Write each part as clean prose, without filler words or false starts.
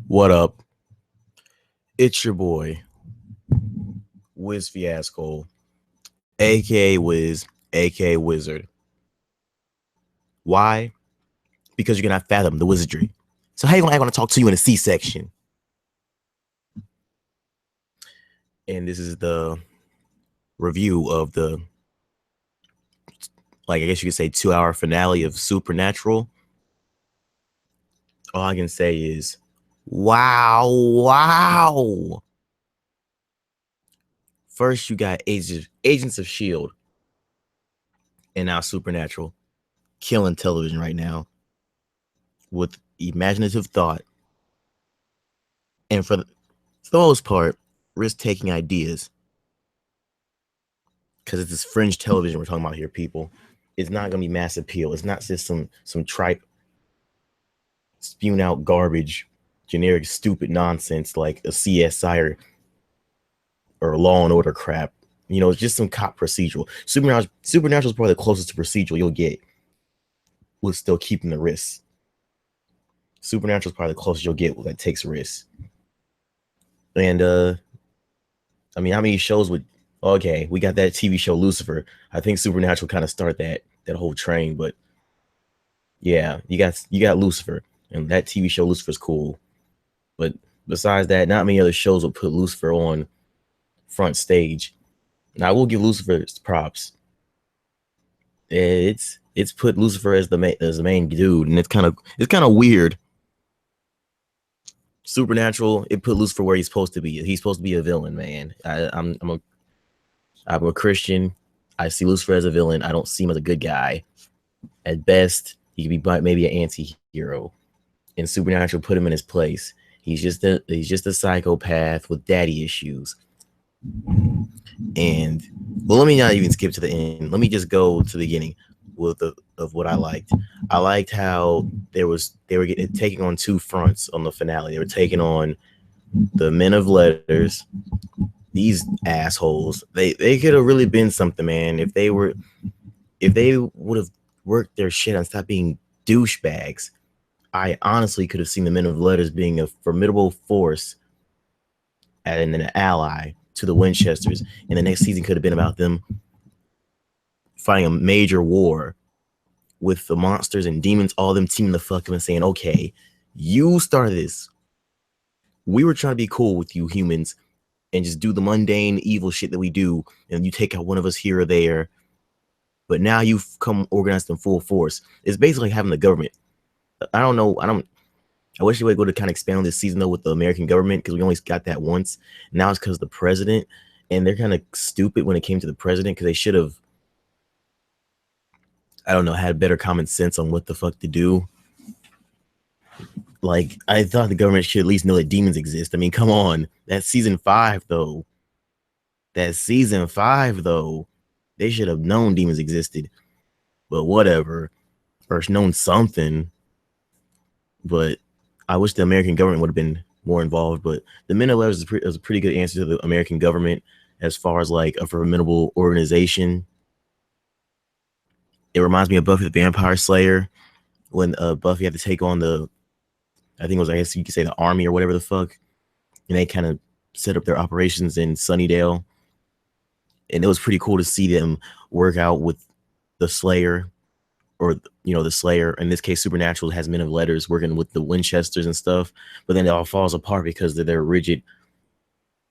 What up? It's your boy, Wiz Fiasco, aka Wiz, aka Wizard. Why? Because you cannot fathom the wizardry. So how you gonna talk to you in a C-section? And this is the review of the, like, I guess you could say 2 hour finale of Supernatural. All I can say is, wow. First, you got Agents of S.H.I.E.L.D. and now Supernatural killing television right now with imaginative thought. And for the most part, risk-taking ideas. Because it's this fringe television we're talking about here, people. It's not going to be mass appeal. It's not just some tripe, spewing out garbage, generic, stupid nonsense like a CSI or Law and Order crap. You know, it's just some cop procedural. Supernatural is probably the closest to procedural you'll get with still keeping the risks. Supernatural is probably the closest you'll get that takes risks. And I mean, how many shows would? Okay, we got that TV show Lucifer. I think Supernatural kind of start that whole train, but yeah, you got Lucifer, and that TV show Lucifer's cool. But besides that, not many other shows will put Lucifer on front stage. Now I will give Lucifer props. It's put Lucifer as the main dude, and it's kind of weird. Supernatural, it put Lucifer where he's supposed to be. He's supposed to be a villain, man. I'm a Christian. I see Lucifer as a villain. I don't see him as a good guy. At best, he could be maybe an anti-hero. And Supernatural put him in his place. He's just a psychopath with daddy issues. And well, let me not even skip to the end. Let me just go to the beginning of what I liked. I liked how they were taking on two fronts on the finale. They were taking on the men of letters. These assholes. They could have really been something, man. If they would have worked their shit and stopped being douchebags, I honestly could have seen the men of letters being a formidable force and an ally to the Winchesters. And the next season could have been about them fighting a major war with the monsters and demons, all of them teaming the fuck up and saying, okay, you started this. We were trying to be cool with you humans and just do the mundane evil shit that we do, and you take out one of us here or there. But now you've come organized in full force. It's basically like having the government. I wish they would go to kind of expand on this season though with the American government, because we only got that once. Now it's because of the president, and they're kind of stupid when it came to the president, because they should have, I don't know, had better common sense on what the fuck to do. Like, I thought the government should at least know that demons exist. I mean, come on. That's season 5 though. They should have known demons existed. But whatever. Or known something. But I wish the American government would have been more involved. But the Men of Letters is a pretty good answer to the American government as far as like a formidable organization. It reminds me of Buffy the Vampire Slayer, when Buffy had to take on I guess you could say the army or whatever the fuck. And they kind of set up their operations in Sunnydale. And it was pretty cool to see them work out with the Slayer, or, you know, the Slayer. In this case, Supernatural has Men of Letters working with the Winchesters and stuff. But then it all falls apart because of their rigid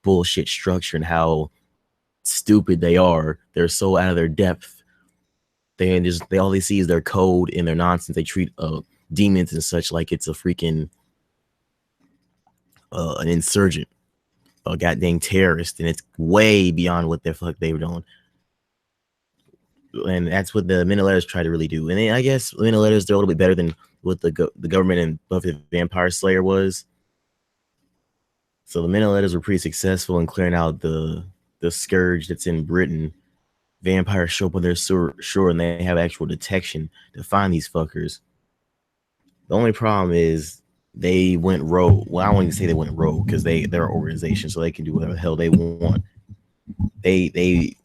bullshit structure and how stupid they are. They're so out of their depth. All they see is their code and their nonsense. They treat demons and such like it's a freaking an insurgent, a goddamn terrorist, and it's way beyond what the fuck they were doing. And that's what the Men of Letters try to really do. And then, I guess Men of Letters, they're a little bit better than what the government and Buffy the Vampire Slayer was. So the Men of Letters were pretty successful in clearing out the scourge that's in Britain. Vampires show up on their shore and they have actual detection to find these fuckers. The only problem is they went rogue. Well, I don't even say they went rogue, because they're an organization, so they can do whatever the hell they want. They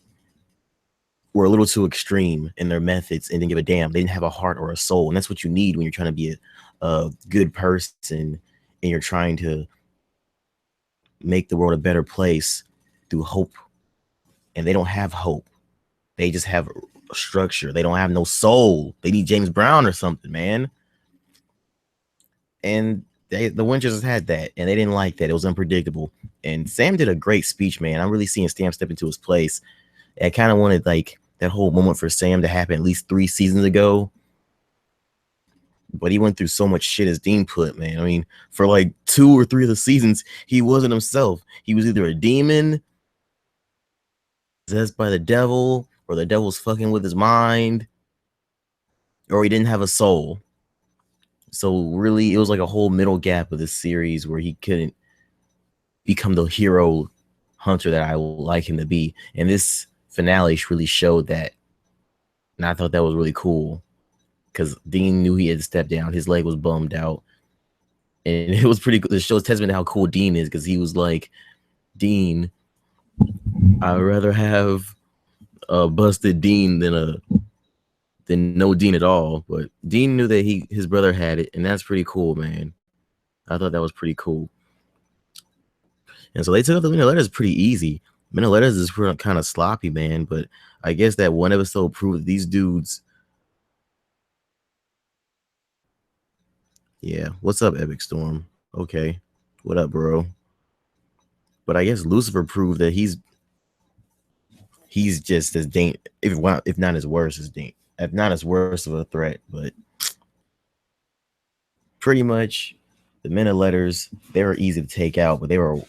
were a little too extreme in their methods and didn't give a damn. They didn't have a heart or a soul, and that's what you need when you're trying to be a good person and you're trying to make the world a better place through hope, and they don't have hope. They just have structure. They don't have no soul. They need James Brown or something, man. And the Winchesters had that, and they didn't like that. It was unpredictable. And Sam did a great speech, man. I'm really seeing Sam step into his place. I kind of wanted like that whole moment for Sam to happen at least 3 seasons ago. But he went through so much shit as Dean put, man. I mean, for like 2 or 3 of the seasons, he wasn't himself. He was either a demon, possessed by the devil, or the devil's fucking with his mind, or he didn't have a soul. So really, it was like a whole middle gap of this series where he couldn't become the hero hunter that I would like him to be. And this finale really showed that. And I thought that was really cool because Dean knew he had to step down. His leg was bummed out. And it was pretty cool. It shows testament to how cool Dean is, because he was like, Dean, I'd rather have a busted Dean than no Dean at all. But Dean knew that his brother had it, and that's pretty cool, man. I thought that was pretty cool. And so they took out the minute letters pretty easy. Minute letters is kind of sloppy, man. But I guess that one episode proved that these dudes. Yeah, what's up, Epic Storm? Okay, what up, bro? But I guess Lucifer proved that he's just as if not as worse as if not as worse of a threat. But pretty much, the men of letters, they were easy to take out, but they were,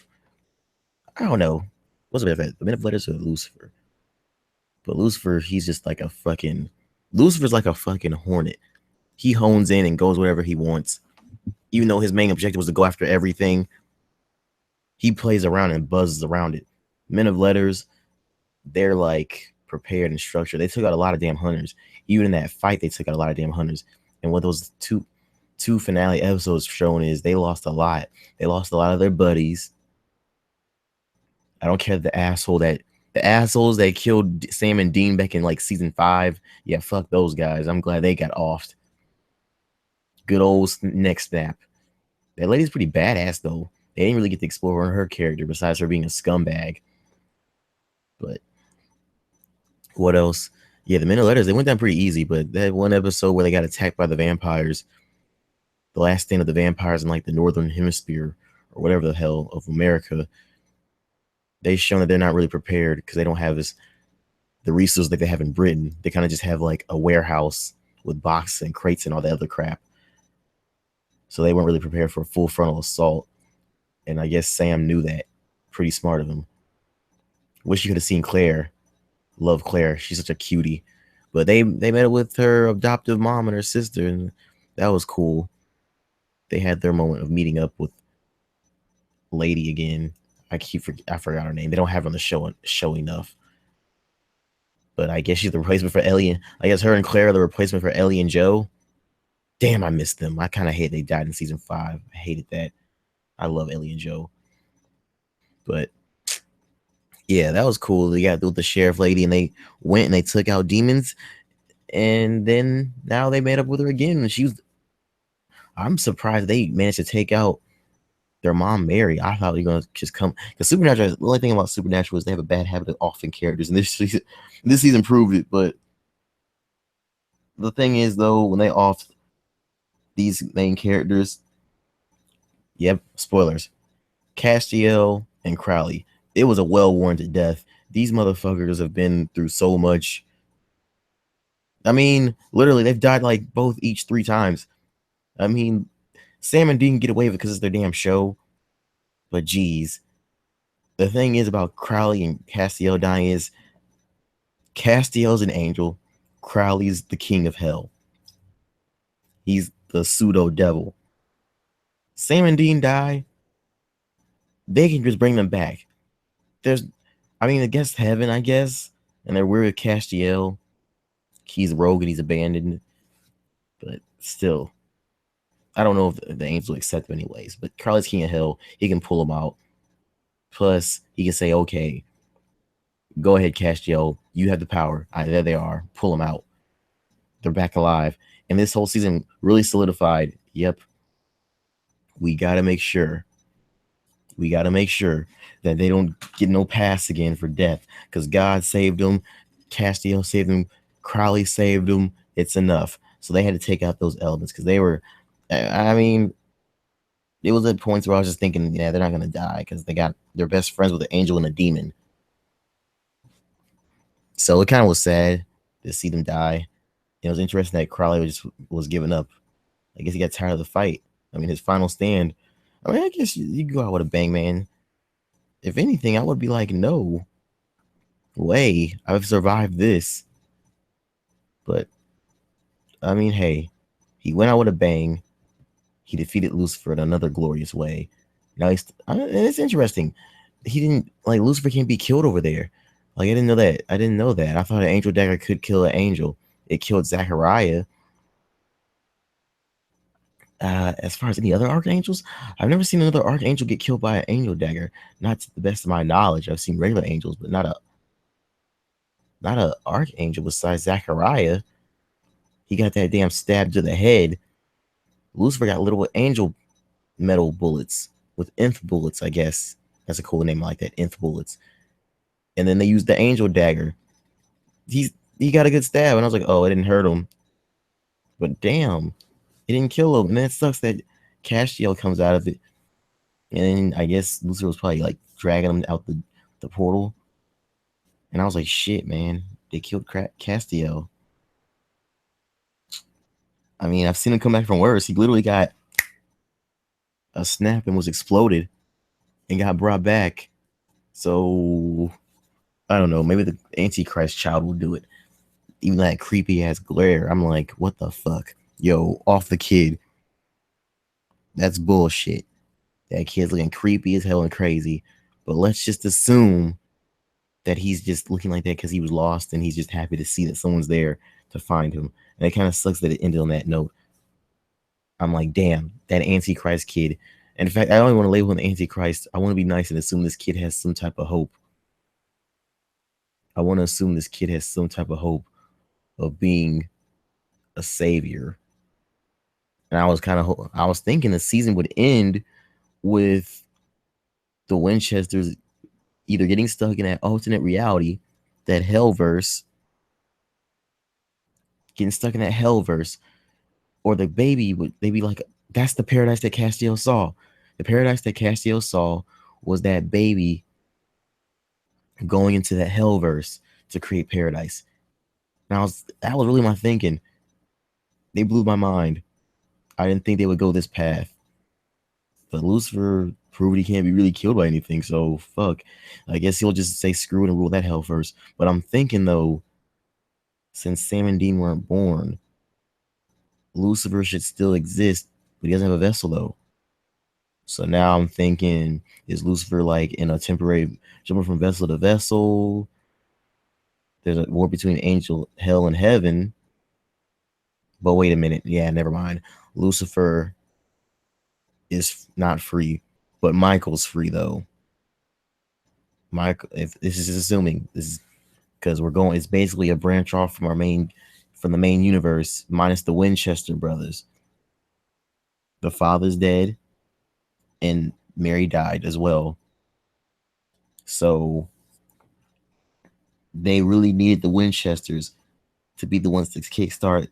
I don't know, what's the better, the men of letters or Lucifer? But Lucifer, Lucifer's like a fucking hornet. He hones in and goes whatever he wants. Even though his main objective was to go after everything, he plays around and buzzes around it. Men of letters, they're like prepared and structured. They took out a lot of damn hunters. Even in that fight, they took out a lot of damn hunters. And what those two finale episodes shown is they lost a lot. They lost a lot of their buddies. I don't care the assholes that killed Sam and Dean back in like season 5. Yeah, fuck those guys. I'm glad they got offed. Good old neck snap. That lady's pretty badass though. They didn't really get to explore her character besides her being a scumbag. But what else? Yeah, the men of letters, they went down pretty easy, but that one episode where they got attacked by the vampires, the last stand of the vampires in like the northern hemisphere or whatever the hell of America, they've shown that they're not really prepared because they don't have the resources that they have in Britain. They kind of just have like a warehouse with boxes and crates and all that other crap. So they weren't really prepared for a full frontal assault. And I guess Sam knew that. Pretty smart of him. Wish you could have seen Claire. Love Claire. She's such a cutie. But they met up with her adoptive mom and her sister, and that was cool. They had their moment of meeting up with Lady again. I forgot her name. They don't have her on the show enough. But I guess she's the replacement for Ellie. I guess her and Claire are the replacement for Ellie and Joe. Damn, I missed them. I kind of hate they died in season 5. I hated that. I love Ellie and Joe. But yeah, that was cool. They got with the sheriff lady, and they went and they took out demons. And then now they met up with her again. And I'm surprised they managed to take out their mom, Mary. I thought they were going to just come. Because Supernatural, the only thing about Supernatural is they have a bad habit of offing characters. And this season proved it. But the thing is, though, when they offed these main characters, yep, spoilers, Castiel and Crowley, it was a well-warranted death. These motherfuckers have been through so much. I mean, literally, they've died like both each 3 times. I mean, Sam and Dean get away with it because it's their damn show. But geez, the thing is about Crowley and Castiel dying is Castiel's an angel. Crowley's the king of hell. He's the pseudo devil. Sam and Dean die. They can just bring them back. Against heaven, I guess. And they're weird with Castiel. He's rogue and he's abandoned. But still, I don't know if the angels will accept him anyways. But Crowley's king of hell. He can pull him out. Plus, he can say, okay, go ahead, Castiel. You have the power. There they are. Pull them out. They're back alive. And this whole season really solidified, yep, we gotta make sure. We gotta make sure that they don't get no pass again for death. Because God saved them, Castiel saved them, Crowley saved them. It's enough. So they had to take out those elements because they were. I mean, it was at points where I was just thinking, yeah, they're not gonna die because they're best friends with an angel and a demon. So it kind of was sad to see them die. It was interesting that Crowley was giving up. I guess he got tired of the fight. I mean, his final stand. I mean, I guess you go out with a bang, man. If anything, I would be like, no way, I've survived this. But I mean, hey, he went out with a bang. He defeated Lucifer in another glorious way. Now it's interesting. He didn't like Lucifer can't be killed over there. Like I didn't know that. I didn't know that. I thought an angel dagger could kill an angel. It killed Zachariah. As far as any other archangels, I've never seen another archangel get killed by an angel dagger. Not to the best of my knowledge. I've seen regular angels, but not a archangel besides Zachariah. He got that damn stab to the head. Lucifer got little angel metal bullets with nth bullets, I guess. That's a cool name like that, nth bullets. And then they used the angel dagger. He got a good stab, and I was like, oh, it didn't hurt him. But damn, it didn't kill him. And then it sucks that Castiel comes out of it. And then I guess Lucifer was probably like dragging him out the portal. And I was like, shit, man. They killed Castiel. I mean, I've seen him come back from worse. He literally got a snap and was exploded and got brought back. So I don't know. Maybe the Antichrist child will do it. Even that creepy ass glare. I'm like, what the fuck? Yo, off the kid. That's bullshit. That kid's looking creepy as hell and crazy. But let's just assume that he's just looking like that because he was lost and he's just happy to see that someone's there to find him. And it kind of sucks that it ended on that note. I'm like, damn, that Antichrist kid. And in fact, I don't even want to label him the Antichrist. I want to be nice and assume this kid has some type of hope. I want to assume this kid has some type of hope of being a savior. And I was thinking the season would end with the Winchesters either getting stuck in that alternate reality, that hellverse, or the baby would they be like, that's the paradise that Castiel saw. The paradise that Castiel saw was that baby going into that hellverse to create paradise. And that was really my thinking. They blew my mind. I didn't think they would go this path. But Lucifer proved he can't be really killed by anything, so fuck. I guess he'll just say screw it and rule that hell first. But I'm thinking though, since Sam and Dean weren't born, Lucifer should still exist, but he doesn't have a vessel though. So now I'm thinking, is Lucifer like in a temporary jumping from vessel to vessel? There's a war between angel, hell, and heaven. But wait a minute. Yeah, never mind. Lucifer is not free, but Michael's free though. Michael, if this is assuming this is because it's basically a branch off from the main universe, minus the Winchester brothers. The father's dead, and Mary died as well. So they really needed the Winchesters to be the ones to kickstart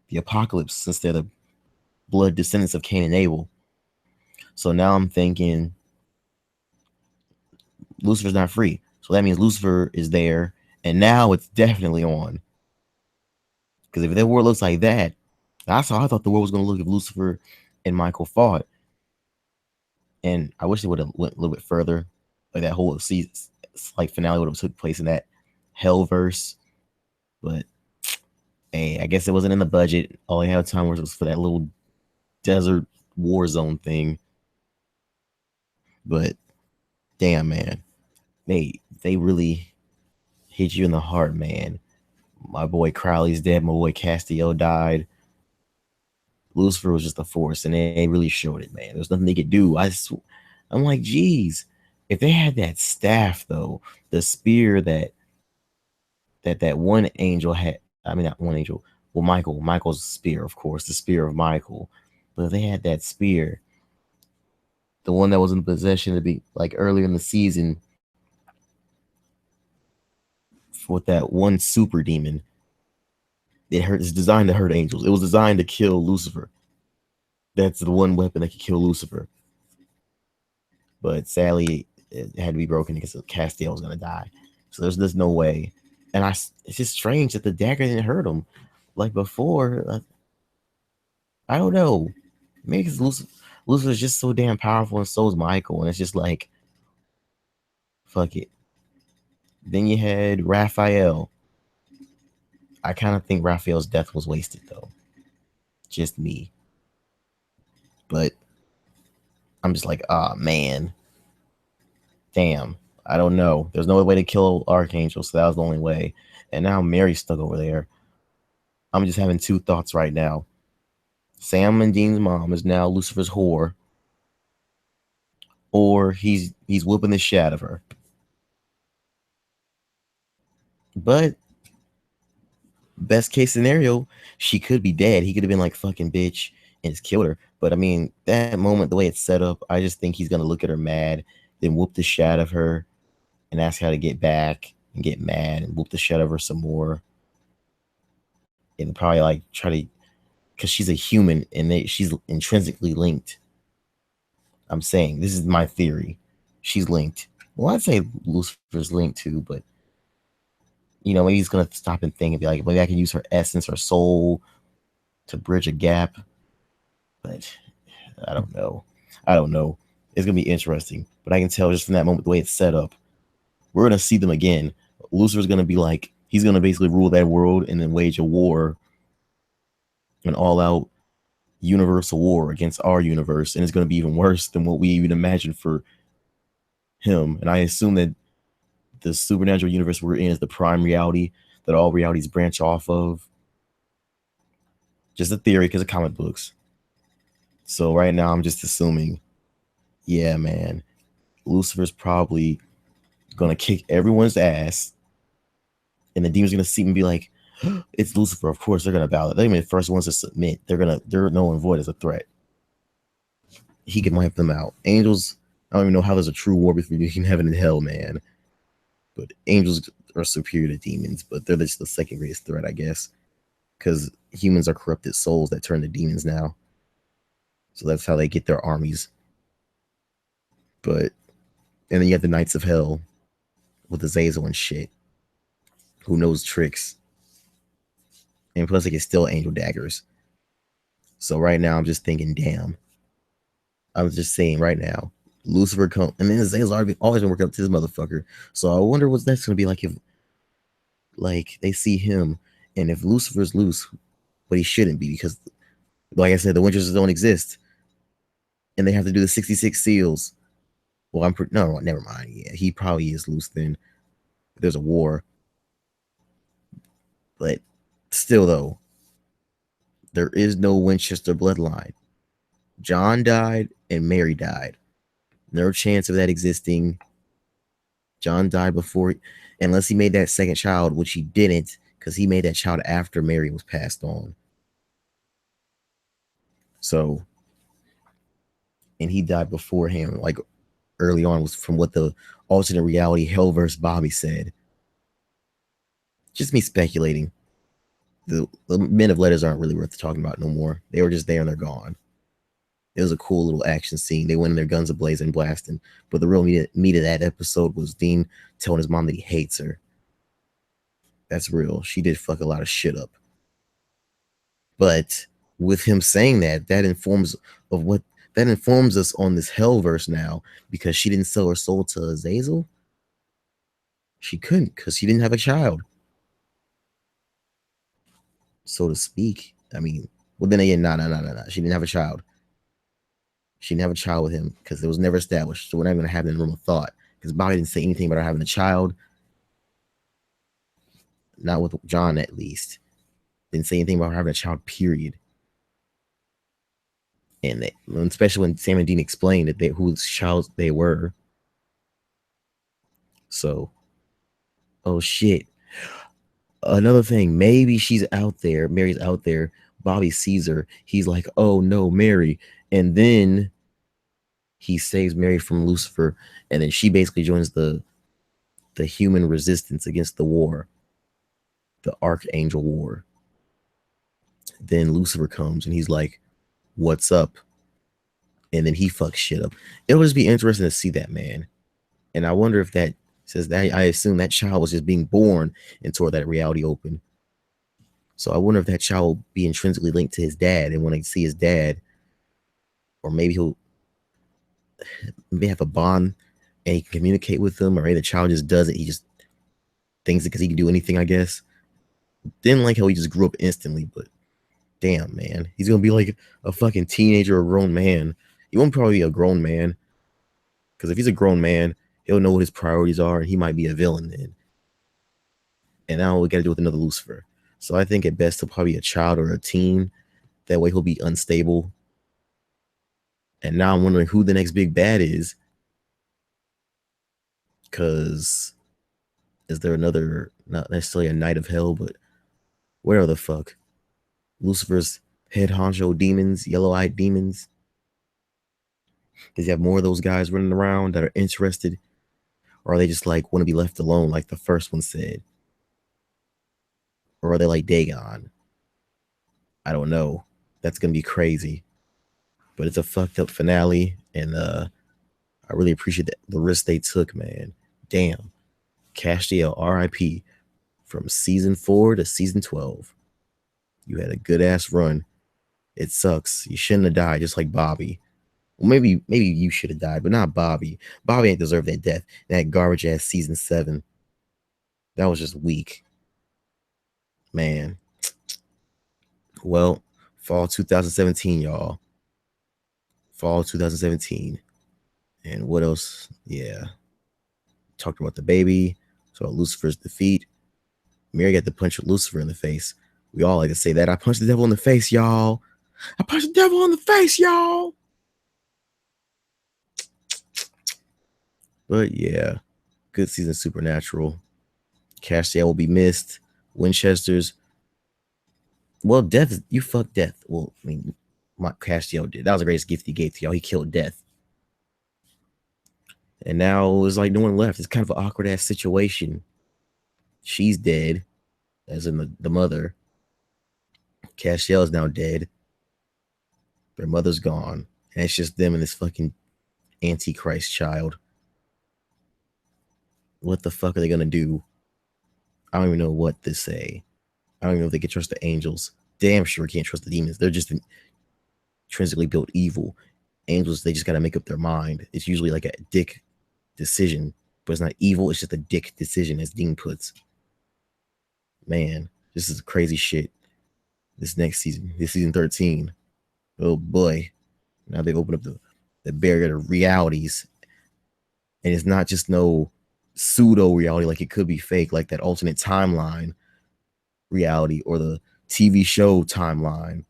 the apocalypse, since they're the blood descendants of Cain and Abel. So now I'm thinking Lucifer's not free. So that means Lucifer is there, and now it's definitely on. Because if the world looks like that, I thought the world was going to look if Lucifer and Michael fought. And I wish they would have went a little bit further. Like that whole season, like finale would have took place in that hellverse. But hey, I guess it wasn't in the budget. All I had time was for that little desert war zone thing. But damn, man, they really hit you in the heart, man. My boy Crowley's dead. My boy Castiel died. Lucifer was just a force, and they really showed it, man. There's nothing they could do. I'm like, geez, if they had that staff, though, the spear that one angel had. I mean, not one angel. Well, Michael's spear, of course, the spear of Michael. But if they had that spear, the one that was in possession to be like earlier in the season with that one super demon. It's designed to hurt angels. It was designed to kill Lucifer. That's the one weapon that could kill Lucifer. But sadly, it had to be broken because Castiel was gonna die. So there's no way. And it's just strange that the dagger didn't hurt him like before. I don't know. Maybe because Lucifer's just so damn powerful, and so is Michael, and it's just like, fuck it. Then you had Raphael. I kind of think Raphael's death was wasted, though. Just me. But I'm just like, ah, man. Damn. I don't know. There's no other way to kill Archangel, so that was the only way. And now Mary's stuck over there. I'm just having two thoughts right now. Sam and Dean's mom is now Lucifer's whore, or he's whooping the shit out of her. But best case scenario, she could be dead. He could have been like, fucking bitch, and just killed her. But I mean, that moment, the way it's set up, I just think he's gonna look at her mad, then whoop the shit out of her, and ask her to get back, and get mad, and whoop the shit out of her some more, and probably like try to, because she's a human and she's intrinsically linked. I'm saying, this is my theory. She's linked. Well, I'd say Lucifer's linked too, but maybe he's gonna stop and think and be like, maybe I can use her essence or soul to bridge a gap. But I don't know. It's gonna be interesting. But I can tell just from that moment, the way it's set up, we're gonna see them again. Lucifer's gonna be like, he's gonna basically rule that world and then wage a war, an all-out universal war against our universe, and it's gonna be even worse than what we even imagined for him. And I assume that the supernatural universe we're in is the prime reality that all realities branch off of. Just a theory because of comic books. So right now I'm just assuming, yeah, man, Lucifer's probably gonna kick everyone's ass, and the demons are gonna see him and be like, it's Lucifer. Of course they're gonna bow. They're gonna be the first ones to submit. They're null and void as a threat. He can wipe them out. Angels, I don't even know how there's a true war between heaven and hell, man. But angels are superior to demons, but they're just the second greatest threat, I guess, because humans are corrupted souls that turn to demons now. So that's how they get their armies. And then you have the Knights of Hell with Azazel and shit, who knows tricks. And plus, they can steal angel daggers. So right now, I'm just thinking, damn. I'm just saying right now, Lucifer come, and then Azazel's always been working up to this motherfucker. So I wonder what that's gonna be like if, like, they see him, and if Lucifer's loose, but he shouldn't be, because, like I said, the Winchesters don't exist, and they have to do the 66 seals. Well, no, never mind. Yeah, he probably is loose then. There's a war, but still, though, there is no Winchester bloodline. John died and Mary died. No chance of that existing. John died before, unless he made that second child, which he didn't, because he made that child after Mary was passed on. So, and he died before him, like early on, was from what the alternate reality Hellverse Bobby said. Just me speculating. The Men of Letters aren't really worth talking about no more. They were just there and they're gone. It was a cool little action scene. They went in their guns ablaze and blasting. But the real meat of that episode was Dean telling his mom that he hates her. That's real. She did fuck a lot of shit up. But with him saying that informs us on this Hellverse now, because she didn't sell her soul to Azazel. She couldn't, because she didn't have a child, so to speak. I mean, well, then again, no. She didn't have a child. She didn't have a child with him because it was never established. So we're not going to have it in the room of thought, because Bobby didn't say anything about her having a child. Not with John, at least. Didn't say anything about her having a child, period. And especially when Sam and Dean explained that whose child they were. So, oh shit. Another thing, maybe she's out there. Mary's out there. Bobby sees her. He's like, oh no, Mary. And then he saves Mary from Lucifer, and then she basically joins the human resistance against the war, the Archangel War. Then Lucifer comes and he's like, "What's up?" And then he fucks shit up. It'll just be interesting to see that, man. And I wonder if that says that I assume that child was just being born and tore that reality open. So I wonder if that child will be intrinsically linked to his dad, and when I see his dad, or maybe he'll maybe have a bond and he can communicate with them, or maybe the child just does it. He just thinks it because he can do anything, I guess. Didn't like how he just grew up instantly, but damn, man. He's gonna be like a fucking teenager or grown man. He won't probably be a grown man. Because if he's a grown man, he'll know what his priorities are, and he might be a villain then. And now we got to do with another Lucifer. So I think at best he'll probably be a child or a teen. That way he'll be unstable. And now I'm wondering who the next big bad is. Because is there another, not necessarily a knight of hell, but where the fuck? Lucifer's head honcho demons, yellow-eyed demons. Does he have more of those guys running around that are interested? Or are they just like want to be left alone, like the first one said? Or are they like Dagon? I don't know. That's gonna be crazy. But it's a fucked up finale, and I really appreciate the risk they took, man. Damn. Castiel, R.I.P. From season 4 to season 12. You had a good ass run. It sucks. You shouldn't have died, just like Bobby. Well, maybe you should have died, but not Bobby. Bobby ain't deserve that death. That garbage ass season 7. That was just weak. Man. Well, fall 2017, y'all. Fall 2017. And what else? Yeah. Talked about the baby. So Lucifer's defeat. Mary got to punch Lucifer in the face. We all like to say that. I punched the devil in the face, y'all. I punched the devil in the face, y'all. But yeah, good season Supernatural. Castiel will be missed. Winchesters. Well, death, you fucked death. Well, I mean, my Castiel did. That was the greatest gift he gave to y'all. He killed death. And now it's like no one left. It's kind of an awkward ass situation. She's dead, as in the mother. Castiel is now dead. Their mother's gone. And it's just them and this fucking antichrist child. What the fuck are they gonna do? I don't even know what to say. I don't even know if they can trust the angels. Damn sure can't trust the demons. They're just intrinsically built evil. Angels, they just gotta make up their mind. It's usually like a dick decision, but it's not evil. It's just a dick decision, as Dean puts. Man, this is crazy shit. This next season, this season 13. Oh boy. Now they've opened up the barrier to realities. And it's not just no pseudo reality like it could be fake, like that alternate timeline reality or the TV show timeline.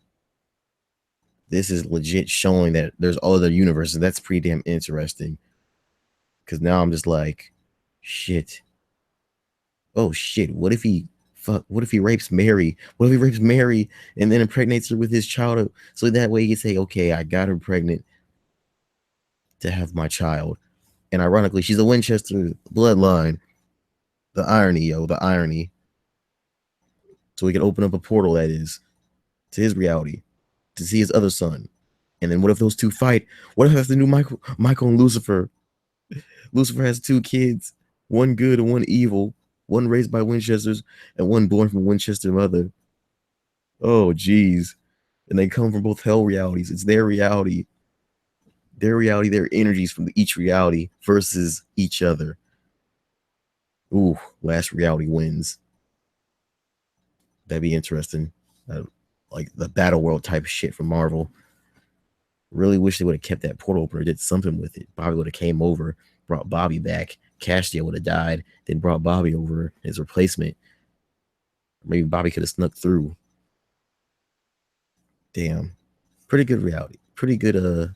This is legit showing that there's other universes. That's pretty damn interesting. Because now I'm just like, shit. Oh shit. What if he rapes Mary? What if he rapes Mary and then impregnates her with his child? So that way he can say, okay, I got her pregnant to have my child. And ironically, she's a Winchester bloodline. The irony, yo, the irony. So we can open up a portal, that is, to his reality, to see his other son. And then what if those two fight? What if that's the new Michael and Lucifer? Lucifer has 2 kids, one good and one evil, one raised by Winchesters and one born from a Winchester mother. Oh, geez. And they come from both hell realities. It's their reality, their energies from each reality versus each other. Ooh, last reality wins. That'd be interesting. Like the Battle World type of shit from Marvel. Really wish they would have kept that portal open or did something with it. Bobby would have came over, brought Bobby back. Castiel would have died, then brought Bobby over as replacement. Maybe Bobby could have snuck through. Damn. Pretty good reality. Pretty good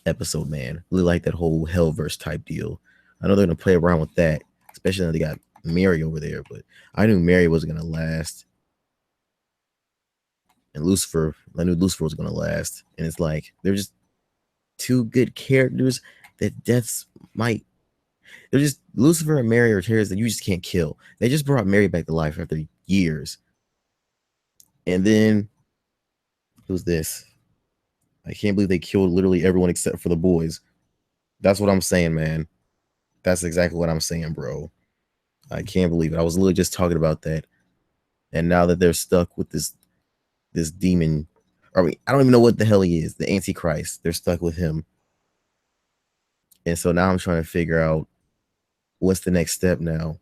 episode, man. Really like that whole Hellverse type deal. I know they're gonna play around with that, especially now they got Mary over there, but I knew Mary wasn't gonna last. And Lucifer, I knew Lucifer was gonna last. And it's like they're just two good characters that deaths might. They're just Lucifer and Mary are terrorists that you just can't kill. They just brought Mary back to life after years. And then who's this? I can't believe they killed literally everyone except for the boys. That's what I'm saying, man. That's exactly what I'm saying, bro. I can't believe it. I was literally just talking about that. And now that they're stuck with this demon, I mean, I don't even know what the hell he is, the antichrist. They're stuck with him. And so now I'm trying to figure out what's the next step now.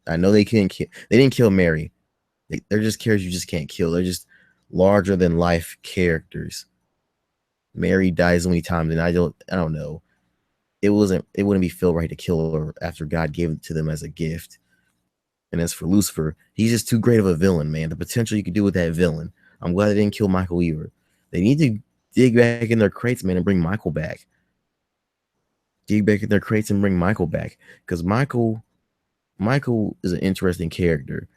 I know they can't kill. They didn't kill Mary. They're just characters you just can't kill. They're just larger than life characters. Mary dies so many times, and I don't know. It wouldn't be feel right to kill her after God gave it to them as a gift. And as for Lucifer, he's just too great of a villain, man. The potential you could do with that villain. I'm glad they didn't kill Michael Weaver. They need to dig back in their crates, man, and bring Michael back. Dig back in their crates and bring Michael back. Because Michael is an interesting character.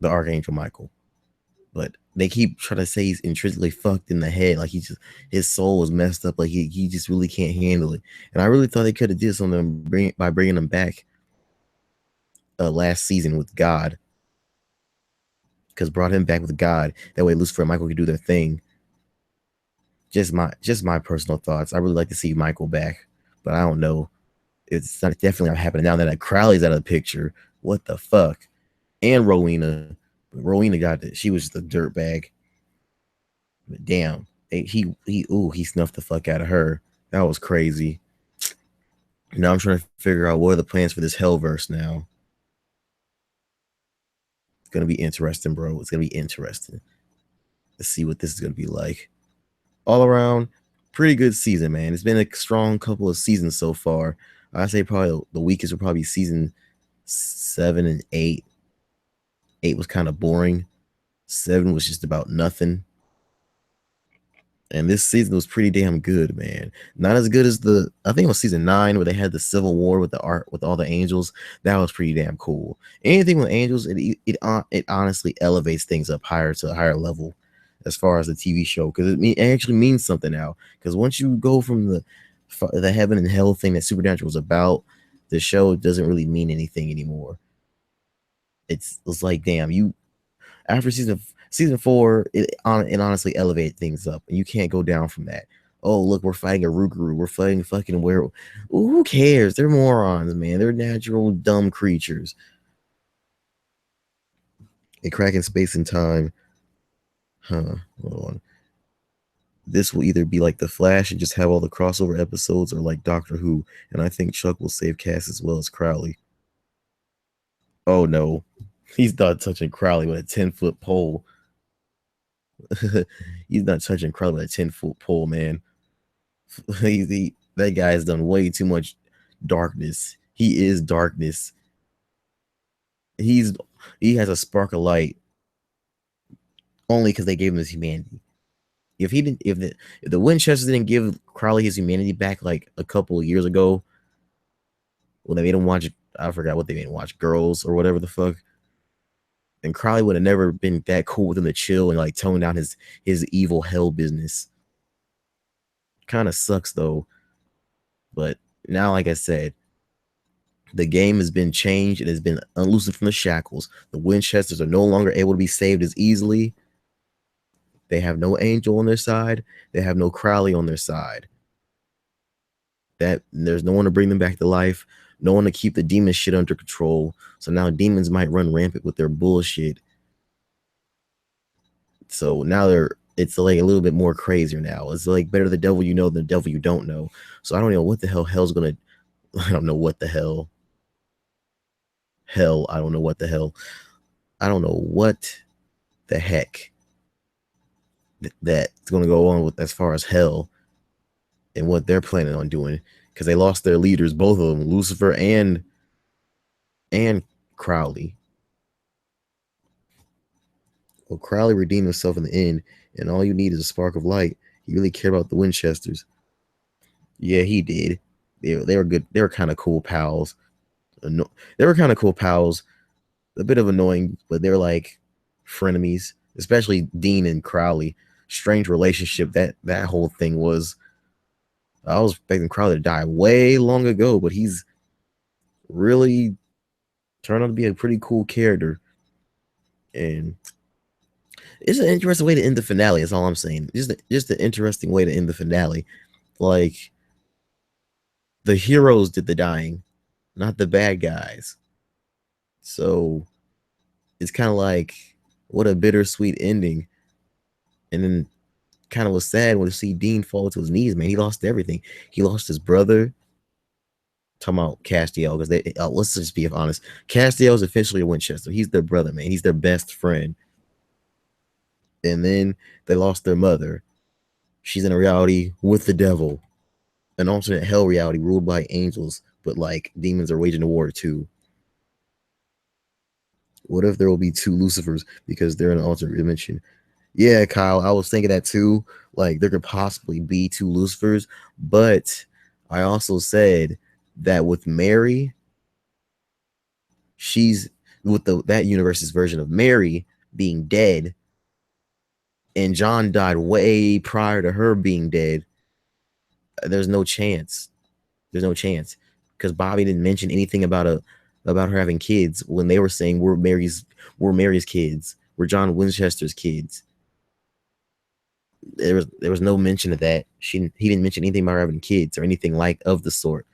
The Archangel Michael. But they keep trying to say he's intrinsically fucked in the head. Like his soul was messed up. Like he just really can't handle it. And I really thought they could have did something by bringing him back last season with God. Because brought him back with God. That way Lucifer and Michael could do their thing. Just my personal thoughts. I really like to see Michael back. But I don't know. It's not definitely not happening now that Crowley's out of the picture. What the fuck? And Rowena. Rowena got it. She was just a dirtbag. But damn, he snuffed the fuck out of her. That was crazy. Now I'm trying to figure out what are the plans for this Hellverse now. It's gonna be interesting, bro. It's gonna be interesting. Let's see what this is gonna be like. All around, pretty good season, man. It's been a strong couple of seasons so far. I say probably the weakest will probably be season 7 and 8. 8 was kind of boring. 7 was just about nothing. And this season was pretty damn good, man. Not as good as I think it was season 9 where they had the Civil War with the art with all the angels. That was pretty damn cool. Anything with angels, it honestly elevates things up higher to a higher level as far as the TV show, because it actually means something now. Because once you go from the heaven and hell thing that Supernatural was about, the show doesn't really mean anything anymore. It's like, damn, you after season 4, it honestly elevated things up, and you can't go down from that. Oh, look, we're fighting a Rougarou. We're fighting fucking werewolf. Who cares? They're morons, man. They're natural dumb creatures. A crack in space and time. Hold on. This will either be like The Flash and just have all the crossover episodes, or like Doctor Who, and I think Chuck will save Cass as well as Crowley. Oh no, he's not touching Crowley with a 10-foot pole. He's not touching Crowley with a 10-foot pole, man. That guy has done way too much darkness. He is darkness. He has a spark of light only because they gave him his humanity. If the Winchesters didn't give Crowley his humanity back like a couple of years ago, when they made him watch, I forgot what they made him watch, Girls or whatever the fuck, and Crowley would have never been that cool with him to chill and like tone down his evil hell business. Kind of sucks though. But now, like I said, the game has been changed. It has been unloosened from the shackles. The Winchesters are no longer able to be saved as easily. They have no angel on their side. They have no Crowley on their side. There's no one to bring them back to life. No one to keep the demon shit under control. So now demons might run rampant with their bullshit. So now it's like a little bit more crazier now. It's like better the devil you know than the devil you don't know. So I don't know what the hell's gonna. I don't know what the hell. I don't know what the hell. I don't know what the heck that's gonna go on with as far as hell and what they're planning on doing, because they lost their leaders, both of them, Lucifer and Crowley. Well, Crowley redeemed himself in the end, and all you need is a spark of light. He really cared about the Winchesters. Yeah, he did. They were good. They were kind of cool pals. They were kind of cool pals. A bit of annoying, but they were like frenemies, especially Dean and Crowley. strange relationship that whole thing was. I was expecting Crowley to die way long ago, but he's really turned out to be a pretty cool character. And it's an interesting way to end the finale. That's all I'm saying. Just an interesting way to end the finale. Like, the heroes did the dying, not the bad guys. So it's kind of like, what a bittersweet ending. And then kind of was sad when to see Dean fall to his knees, man. He lost everything. He lost his brother. Talking about Castiel, because they let's just be honest. Castiel is officially a Winchester. He's their brother, man. He's their best friend. And then they lost their mother. She's in a reality with the devil, an alternate hell reality ruled by angels, but like demons are waging a war too. What if there will be two Lucifers because they're in an alternate dimension? Yeah, Kyle, I was thinking that too. Like, there could possibly be two Lucifers, but I also said that with Mary, she's with that universe's version of Mary being dead, and John died way prior to her being dead. There's no chance. There's no chance because Bobby didn't mention anything about her having kids when they were saying we're Mary's kids, we're John Winchester's kids. There was no mention of that. He didn't mention anything about her having kids or anything like of the sort.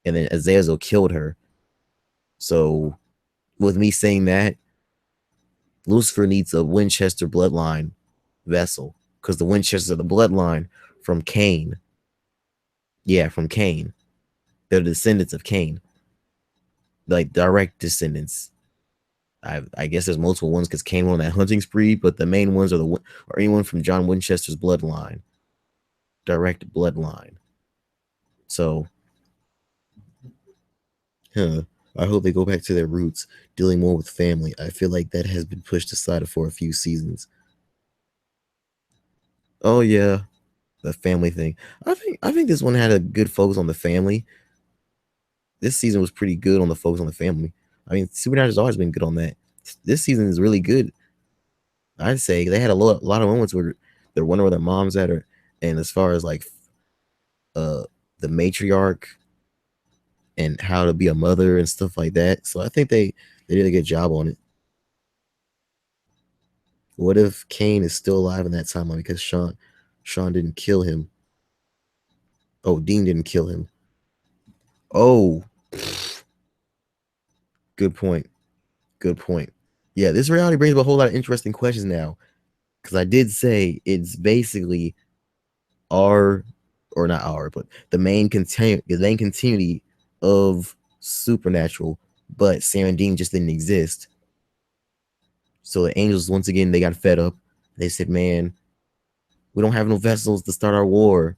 And then Azazel killed her. So with me saying that, Lucifer needs a Winchester bloodline vessel because the Winchesters are the bloodline from Cain. Yeah, from Cain. They're the descendants of Cain, like direct descendants. I guess there's multiple ones because Cain went on that hunting spree, but the main ones are anyone from John Winchester's bloodline, direct bloodline. So, I hope they go back to their roots, dealing more with family. I feel like that has been pushed aside for a few seasons. Oh yeah, the family thing. I think this one had a good focus on the family. This season was pretty good on the focus on the family. I mean, Supernatural's always been good on that. This season is really good. I'd say they had a lot of moments where they're wondering where their mom's at, and as far as like the matriarch and how to be a mother and stuff like that. So I think they did a good job on it. What if Cain is still alive in that timeline because Sean didn't kill him? Oh, Dean didn't kill him. Oh, good point. Good point. Yeah, this reality brings up a whole lot of interesting questions now. Because I did say it's basically our, or not our, but the main continuity of Supernatural, but Sam and Dean just didn't exist. So the angels, once again, they got fed up. They said, man, we don't have no vessels to start our war.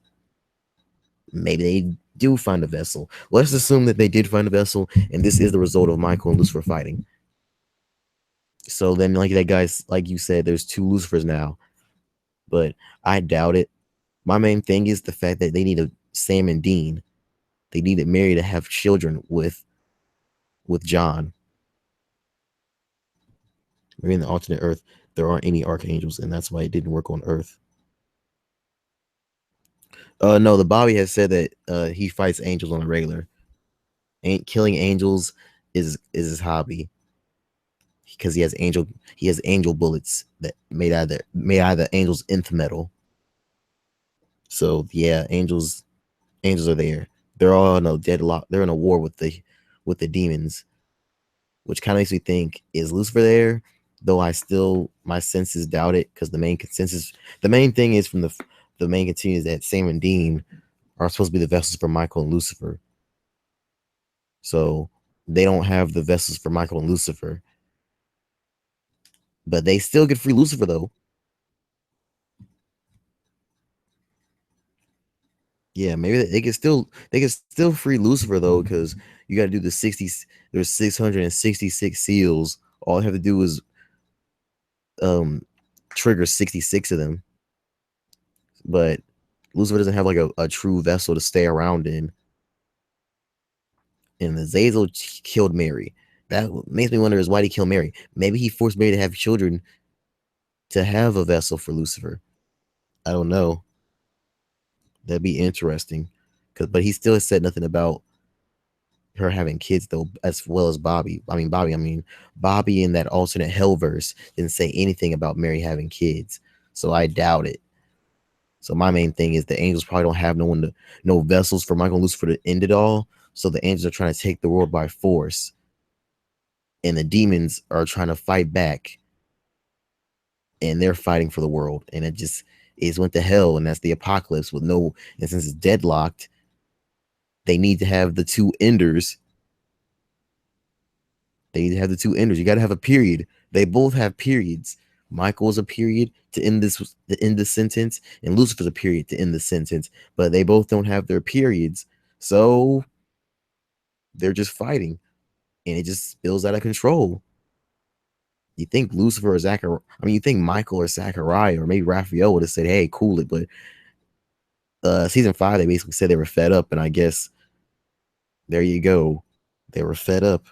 Maybe they do find a vessel. Let's assume that they did find a vessel, and this is the result of Michael and Lucifer fighting. So then, like that guy's, like you said, there's two Lucifers now. But I doubt it. My main thing is the fact that they needed Sam and Dean. They needed Mary to have children with John. Maybe in the alternate Earth, there aren't any archangels, and that's why it didn't work on Earth. No, the Bobby has said that he fights angels on a regular. Ain't killing angels is his hobby because he has angel bullets that made out of the angel's nth metal. So yeah, angels are there. They're all in a deadlock. They're in a war with the demons, which kind of makes me think, is Lucifer there? Though my senses doubt it because the main thing is from the main continuity is that Sam and Dean are supposed to be the vessels for Michael and Lucifer. So they don't have the vessels for Michael and Lucifer, but they still get free Lucifer though. Yeah, maybe they can still free Lucifer though, because you got to do the 60. There's 666 seals. All you have to do is trigger 66 of them. But Lucifer doesn't have like a true vessel to stay around in. And Azazel killed Mary. That makes me wonder is why did he kill Mary? Maybe he forced Mary to have children to have a vessel for Lucifer. I don't know. That'd be interesting. But he still has said nothing about her having kids though, as well as Bobby. Bobby in that alternate hellverse didn't say anything about Mary having kids. So I doubt it. So my main thing is the angels probably don't have no vessels for Michael and Lucifer to end it all. So the angels are trying to take the world by force. And the demons are trying to fight back. And they're fighting for the world. And it just is went to hell, and that's the apocalypse with no, and since it's deadlocked, they need to have the two enders. They need to have the two enders. You got to have a period. They both have periods. Michael's a period to end this sentence, and Lucifer's a period to end the sentence. But they both don't have their periods, so they're just fighting, and it just spills out of control. You think Lucifer or Zachariah? I mean, you think Michael or Zachariah or maybe Raphael would have said, "Hey, cool it," but season 5 they basically said they were fed up, and I guess there you go, they were fed up.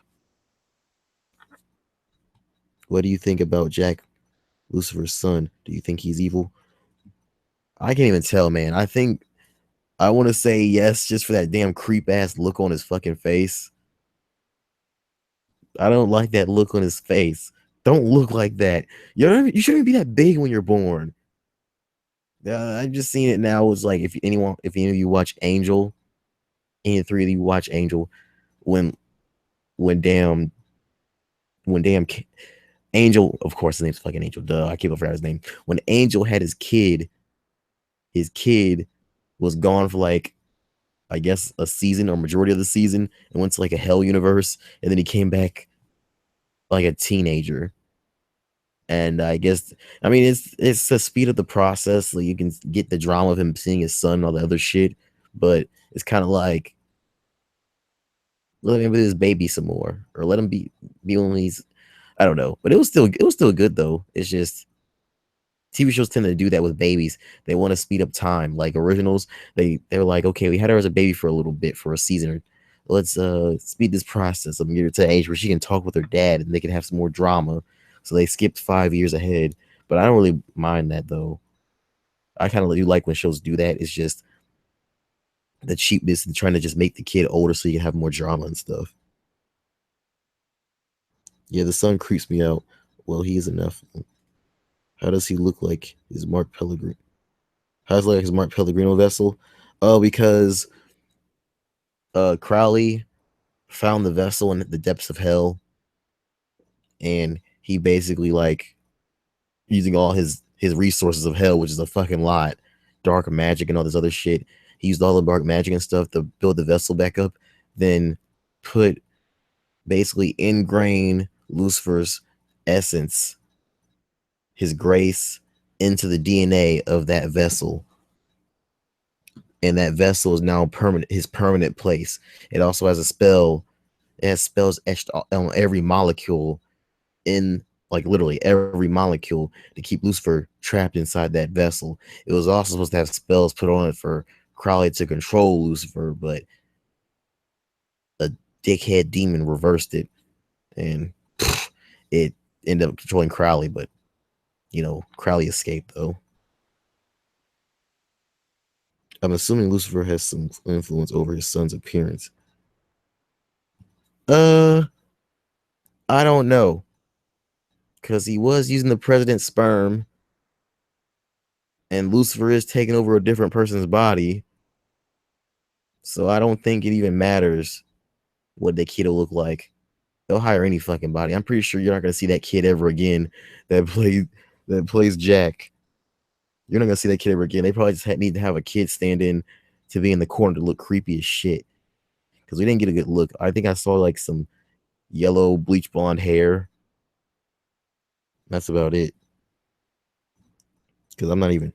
What do you think about Jack, Lucifer's son? Do you think he's evil? I can't even tell, man. I want to say yes just for that damn creep ass look on his fucking face. I don't like that look on his face. Don't look like that. You shouldn't be that big when you're born. I've just seen it now. It's like if any of you watch Angel, any three of you watch Angel, when damn Angel, of course his name's fucking Angel. Duh, I keep forgetting his name. When Angel had his kid was gone for like, I guess, a season or majority of the season, and went to like a hell universe, and then he came back like a teenager. And I guess, I mean, it's to speed up the process so you can get the drama of him seeing his son and all the other shit. But it's kind of like, let him be his baby some more, or let him be when he's, I don't know. But it was still good though. It's just TV shows tend to do that with babies. They want to speed up time. Like originals, they're like, okay, we had her as a baby for a little bit for a season. Let's speed this process up and get her to an age where she can talk with her dad and they can have some more drama. So they skipped 5 years ahead. But I don't really mind that though. I kind of do like when shows do that. It's just the cheapness and trying to just make the kid older so you can have more drama and stuff. Yeah, the son creeps me out. Well, he is enough. How does he look like his Mark Pellegrino? How does he look like his Mark Pellegrino vessel? Oh, because Crowley found the vessel in the depths of hell, and he basically like using all his resources of hell, which is a fucking lot, dark magic and all this other shit. He used all the dark magic and stuff to build the vessel back up, then put basically ingrain Lucifer's essence, his grace, into the DNA of that vessel. And that vessel is now his permanent place. It also has a spell. It has spells etched on every molecule, in like literally every molecule, to keep Lucifer trapped inside that vessel. It was also supposed to have spells put on it for Crowley to control Lucifer, but a dickhead demon reversed it, and it ended up controlling Crowley. But Crowley escaped though. I'm assuming Lucifer has some influence over his son's appearance. I don't know, because he was using the president's sperm, and Lucifer is taking over a different person's body. So I don't think it even matters what the kid will look like. They'll hire any fucking body. I'm pretty sure you're not gonna see that kid ever again that plays Jack. You're not gonna see that kid ever again. They probably just need to have a kid stand in to be in the corner to look creepy as shit. Because we didn't get a good look. I think I saw like some yellow bleach blonde hair. That's about it. Because I'm not even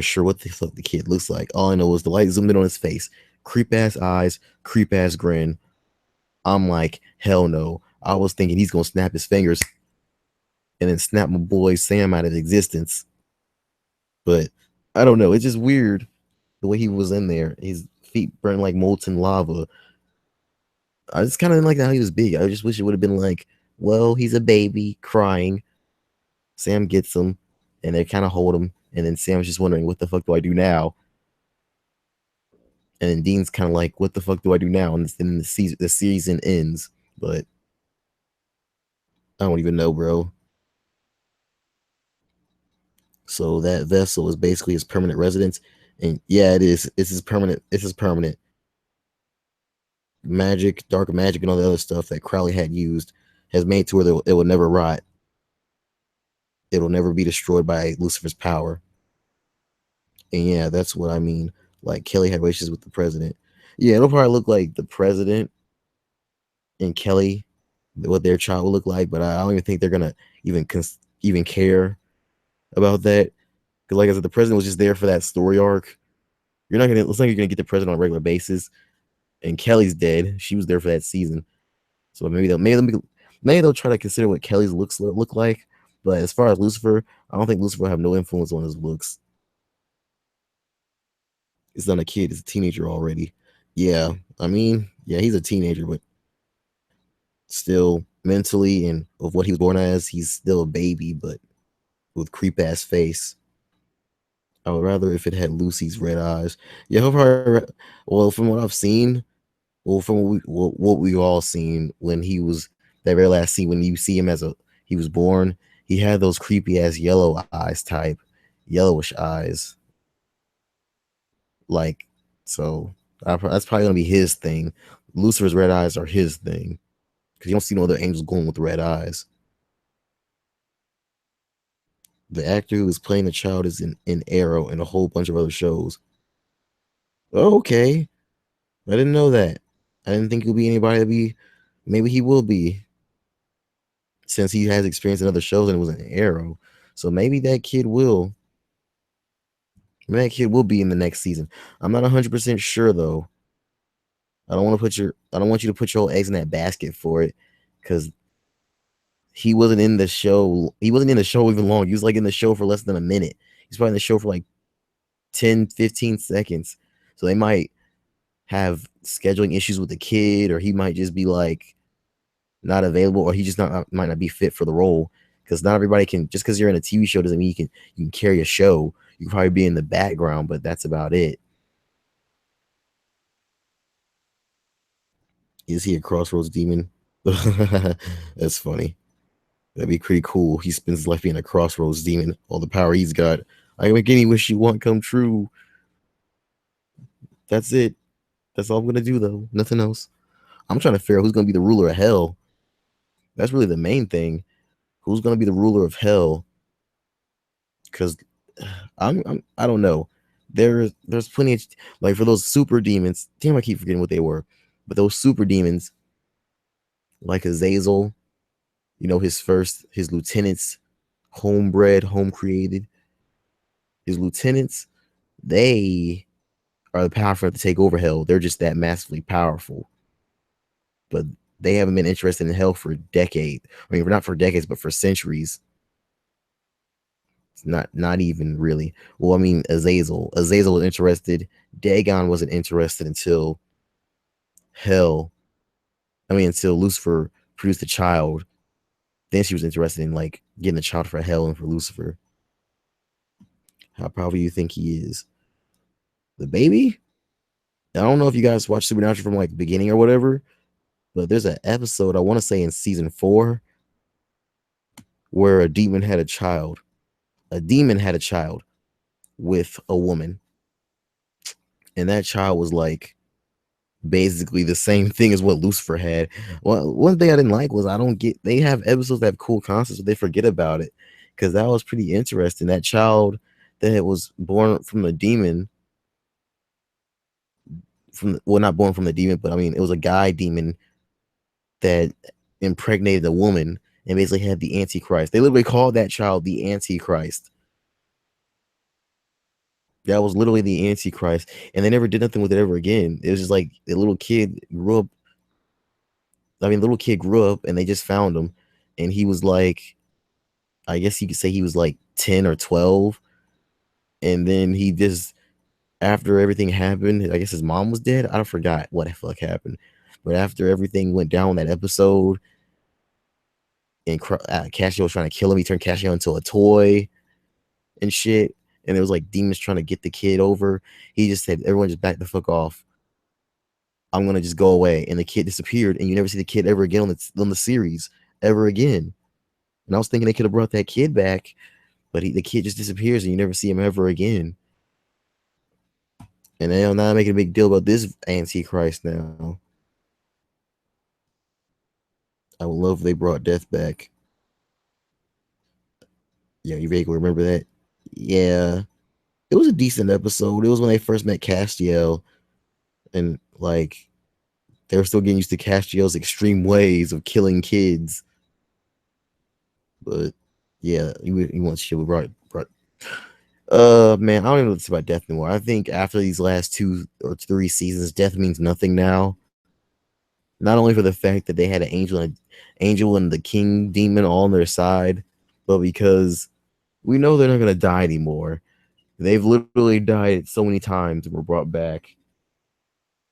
sure what the fuck the kid looks like. All I know is the light zoomed in on his face. Creep ass eyes, creep ass grin. I'm like, hell no. I was thinking he's gonna snap his fingers and then snap my boy Sam out of existence. But I don't know. It's just weird the way he was in there. His feet burned like molten lava. I just kind of didn't like how he was big. I just wish it would have been like, well, he's a baby crying. Sam gets him. and they kind of hold him. And then Sam's just wondering, what the fuck do I do now? And then Dean's kind of like, what the fuck do I do now? And then the season ends. But I don't even know, bro. So that vessel is basically his permanent residence. And yeah, it is. It's his permanent. It's his permanent magic, dark magic, and all the other stuff that Crowley had used has made to where it will never rot. It'll never be destroyed by Lucifer's power. And yeah, that's what I mean. Like Kelly had wishes with the president. Yeah, it'll probably look like the president and Kelly, what their child will look like. But I don't even think they're gonna even care about that. Because like I said, the president was just there for that story arc. You're not gonna. It's like you're gonna get the president on a regular basis. And Kelly's dead. She was there for that season. So maybe they'll try to consider what Kelly's looks look like. But as far as Lucifer, I don't think Lucifer will have no influence on his looks. He's not a kid; he's a teenager already. Yeah, I mean, yeah, he's a teenager, but still mentally and of what he was born as, he's still a baby, but with creep ass face. I would rather if it had Lucy's red eyes. Yeah, well, from what I've seen, well, from what we all seen when he was that very last scene when you see him as he was born, he had those creepy ass yellow eyes type, yellowish eyes. Like, so that's probably gonna be his thing. Lucifer's red eyes are his thing because you don't see no other angels going with red eyes. The actor who is playing the child is in Arrow and a whole bunch of other shows. Oh, okay, I didn't know that. I didn't think he'll be anybody to be. Maybe he will be since he has experience in other shows and it was an Arrow. So maybe that kid will be in the next season. I'm not 100% sure though. I don't want you to put your whole eggs in that basket for it because he wasn't in the show. He wasn't in the show even long. He was like in the show for less than a minute. He's probably in the show for like 10, 15 seconds. So they might have scheduling issues with the kid, or he might just be like not available, or he just might not be fit for the role. Because not everybody can, just because you're in a TV show doesn't mean you can carry a show. You can probably be in the background, but that's about it. Is he a crossroads demon? That's funny. That'd be pretty cool. He spends his life being a crossroads demon. All the power he's got. I can make any wish you want come true. That's it. That's all I'm gonna do though. Nothing else. I'm trying to figure out who's gonna be the ruler of hell. That's really the main thing. Who's gonna be the ruler of hell? Because I don't know. There's plenty of like for those super demons. Damn, I keep forgetting what they were. But those super demons, like Azazel, his lieutenants, homebred, home created. His lieutenants, they are the powerful enough to take over hell. They're just that massively powerful. But they haven't been interested in hell for decades. I mean, not for decades, but for centuries. It's not even really. Well, I mean, Azazel was interested. Dagon wasn't interested until hell. I mean, until Lucifer produced a child. Then she was interested in like getting a child for hell and for Lucifer. How powerful do you think he is? The baby? I don't know if you guys watch Supernatural from like the beginning or whatever, but there's an episode I want to say in season 4 where a demon had a child. A demon had a child with a woman, and that child was like basically the same thing as what Lucifer had. Well, one thing I didn't like was they have episodes that have cool concepts, but they forget about it because that was pretty interesting. That child that was born from the demon, not born from the demon, but I mean, it was a guy demon that impregnated a woman and basically had the antichrist. They literally called that child the antichrist. That was literally the antichrist, and they never did nothing with it ever again. It was just like the little kid grew up. I mean, the little kid grew up, and they just found him, and he was like, I guess you could say he was like 10 or 12, and then he just after everything happened, I guess his mom was dead. I forgot what the fuck happened, but after everything went down that episode, and Cassio was trying to kill him, he turned Cassio into a toy. and shit, and there was like demons trying to get the kid over. He just said, "Everyone just back the fuck off. I'm gonna just go away," and the kid disappeared, and you never see the kid ever again on the series ever again. And I was thinking they could have brought that kid back, but the kid just disappears, and you never see him ever again. And now I'm making a big deal about this antichrist now. I would love if they brought Death back. Yeah, you vaguely remember that? Yeah, it was a decent episode. It was when they first met Castiel, and like they were still getting used to Castiel's extreme ways of killing kids. But yeah, you want shit. We brought. Man, I don't even know what to say about Death anymore. I think after these last 2 or 3 seasons, Death means nothing now. Not only for the fact that they had an angel and the king demon all on their side, but because we know they're not gonna die anymore. They've literally died so many times and were brought back.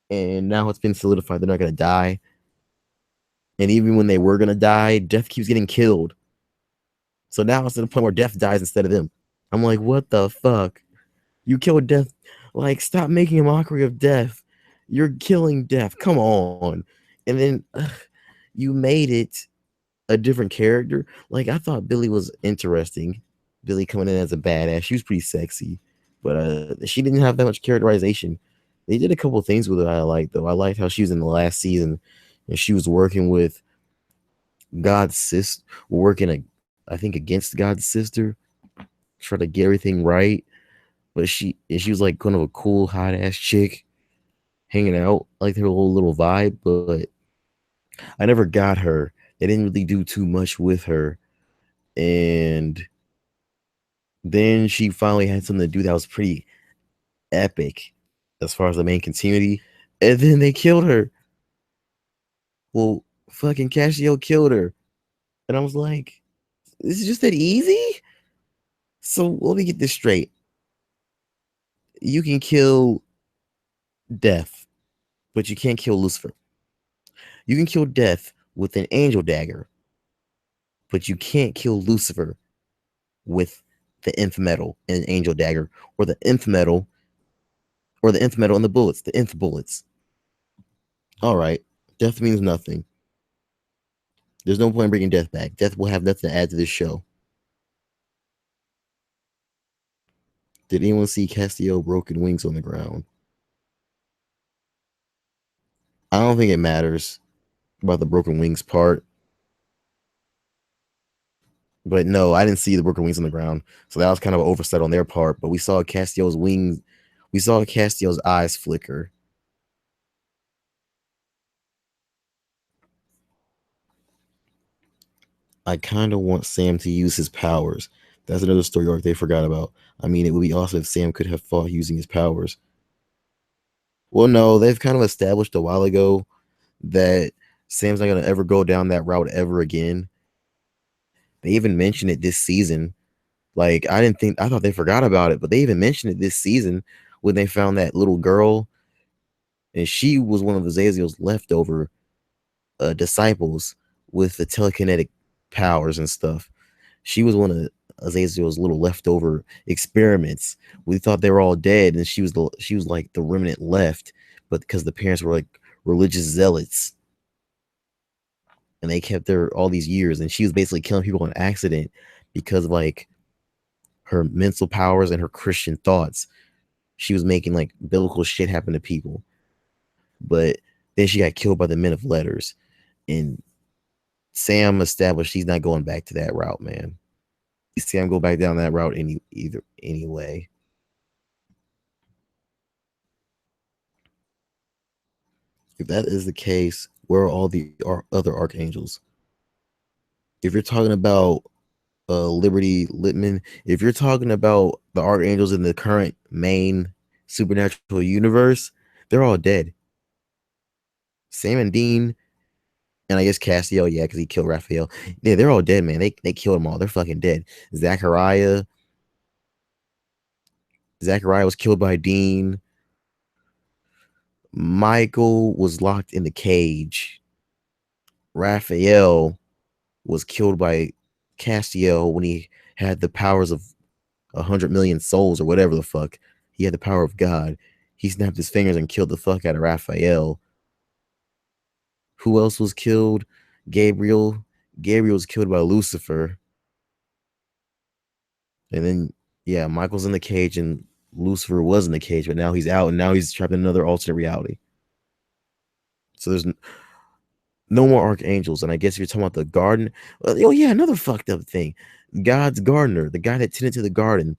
And now it's been solidified they're not gonna die. And even when they were gonna die, Death keeps getting killed. So now it's to the point where Death dies instead of them. I'm like, what the fuck? You killed Death. Like, stop making a mockery of Death. You're killing Death. Come on. And then you made it a different character. Like, I thought Billy was interesting. Billy coming in as a badass. She was pretty sexy, but she didn't have that much characterization. They did a couple of things with her I liked, though. I liked how she was in the last season and she was working with God's sister, I think, against God's sister, try to get everything right. But she was like kind of a cool, hot ass chick hanging out, like her little vibe. But I never got her. They didn't really do too much with her. And then she finally had something to do that was pretty epic as far as the main continuity. And then they killed her. Well, fucking Castiel killed her. And I was like, this is just that easy? So let me get this straight. You can kill Death, but you can't kill Lucifer. You can kill Death with an angel dagger, but you can't kill Lucifer with the nth metal and an angel dagger, or the nth metal, and the bullets, the nth bullets. All right, Death means nothing. There's no point in bringing Death back. Death will have nothing to add to this show. Did anyone see Castiel broken wings on the ground? I don't think it matters about the broken wings part. But no, I didn't see the broken wings on the ground. So that was kind of an oversight on their part. But we saw Castiel's wings. We saw Castiel's eyes flicker. I kind of want Sam to use his powers. That's another story arc they forgot about. I mean, it would be awesome if Sam could have fought using his powers. Well, no, they've kind of established a while ago that Sam's not going to ever go down that route ever again. They even mentioned it this season. Like, I thought they forgot about it, but they even mentioned it this season when they found that little girl, and she was one of Azazel's leftover disciples with the telekinetic powers and stuff. She was one of Azazel's little leftover experiments. We thought they were all dead, and she was like the remnant left, but because the parents were like religious zealots, and they kept her all these years, and she was basically killing people on accident because of like her mental powers and her Christian thoughts. She was making like biblical shit happen to people. But then she got killed by the men of letters. And Sam established he's not going back to that route, man. Sam go back down that route anyway. If that is the case, where are all the other archangels? If you're talking about Liberty Littman, if you're talking about the archangels in the current main supernatural universe, they're all dead. Sam and Dean, and I guess Castiel, yeah, because he killed Raphael. Yeah, they're all dead, man. They killed them all. They're fucking dead. Zachariah was killed by Dean. Michael was locked in the cage. Raphael was killed by Castiel when he had the powers of 100 million souls or whatever the fuck. He had the power of God. He snapped his fingers and killed the fuck out of Raphael. Who else was killed? Gabriel. Gabriel was killed by Lucifer. And then, yeah, Michael's in the cage and Lucifer was in the cage, but now he's out and now he's trapped in another alternate reality. So there's no more archangels. And I guess if you're talking about the garden, oh yeah, another fucked up thing. God's gardener, the guy that tended to the garden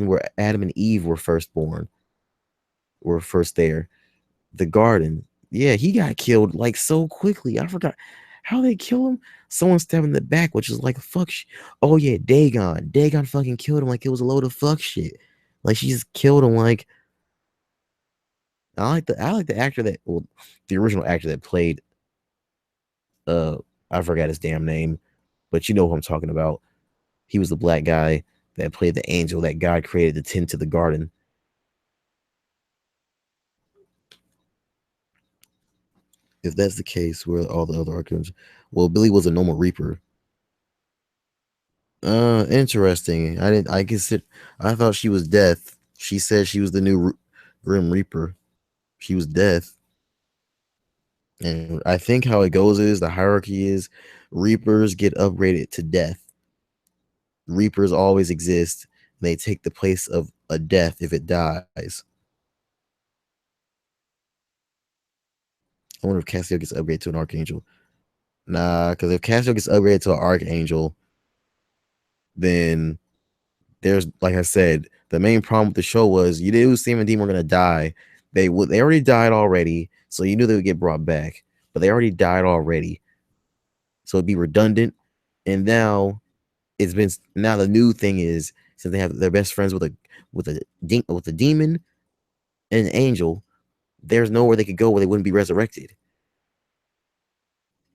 where Adam and Eve were first born, were first there. The garden, yeah, he got killed like so quickly. I forgot how they kill him. Someone stabbed him in the back, which is like fuck. Oh yeah, Dagon. Dagon fucking killed him like it was a load of fuck shit. Like she just killed him. Like I like the actor that, well, the original actor that played I forgot his damn name, but you know who I'm talking about. He was the black guy that played the angel that God created to tend to the garden. If that's the case, where all the other archangels? Well, Billy was a normal reaper. Interesting. I didn't. I consider. I thought she was death. She said she was the new Grim Reaper. She was death. And I think how it goes is the hierarchy is Reapers get upgraded to death. Reapers always exist. They take the place of a death if it dies. I wonder if Cassio gets upgraded to an archangel. Nah, because if Cassio gets upgraded to an archangel, then there's, like I said, the main problem with the show was you knew Sam and Dean were gonna die. They already died already, so you knew they would get brought back, but they already died already, so it'd be redundant. And now the new thing is, since they have their best friends with a demon and an angel, there's nowhere they could go where they wouldn't be resurrected.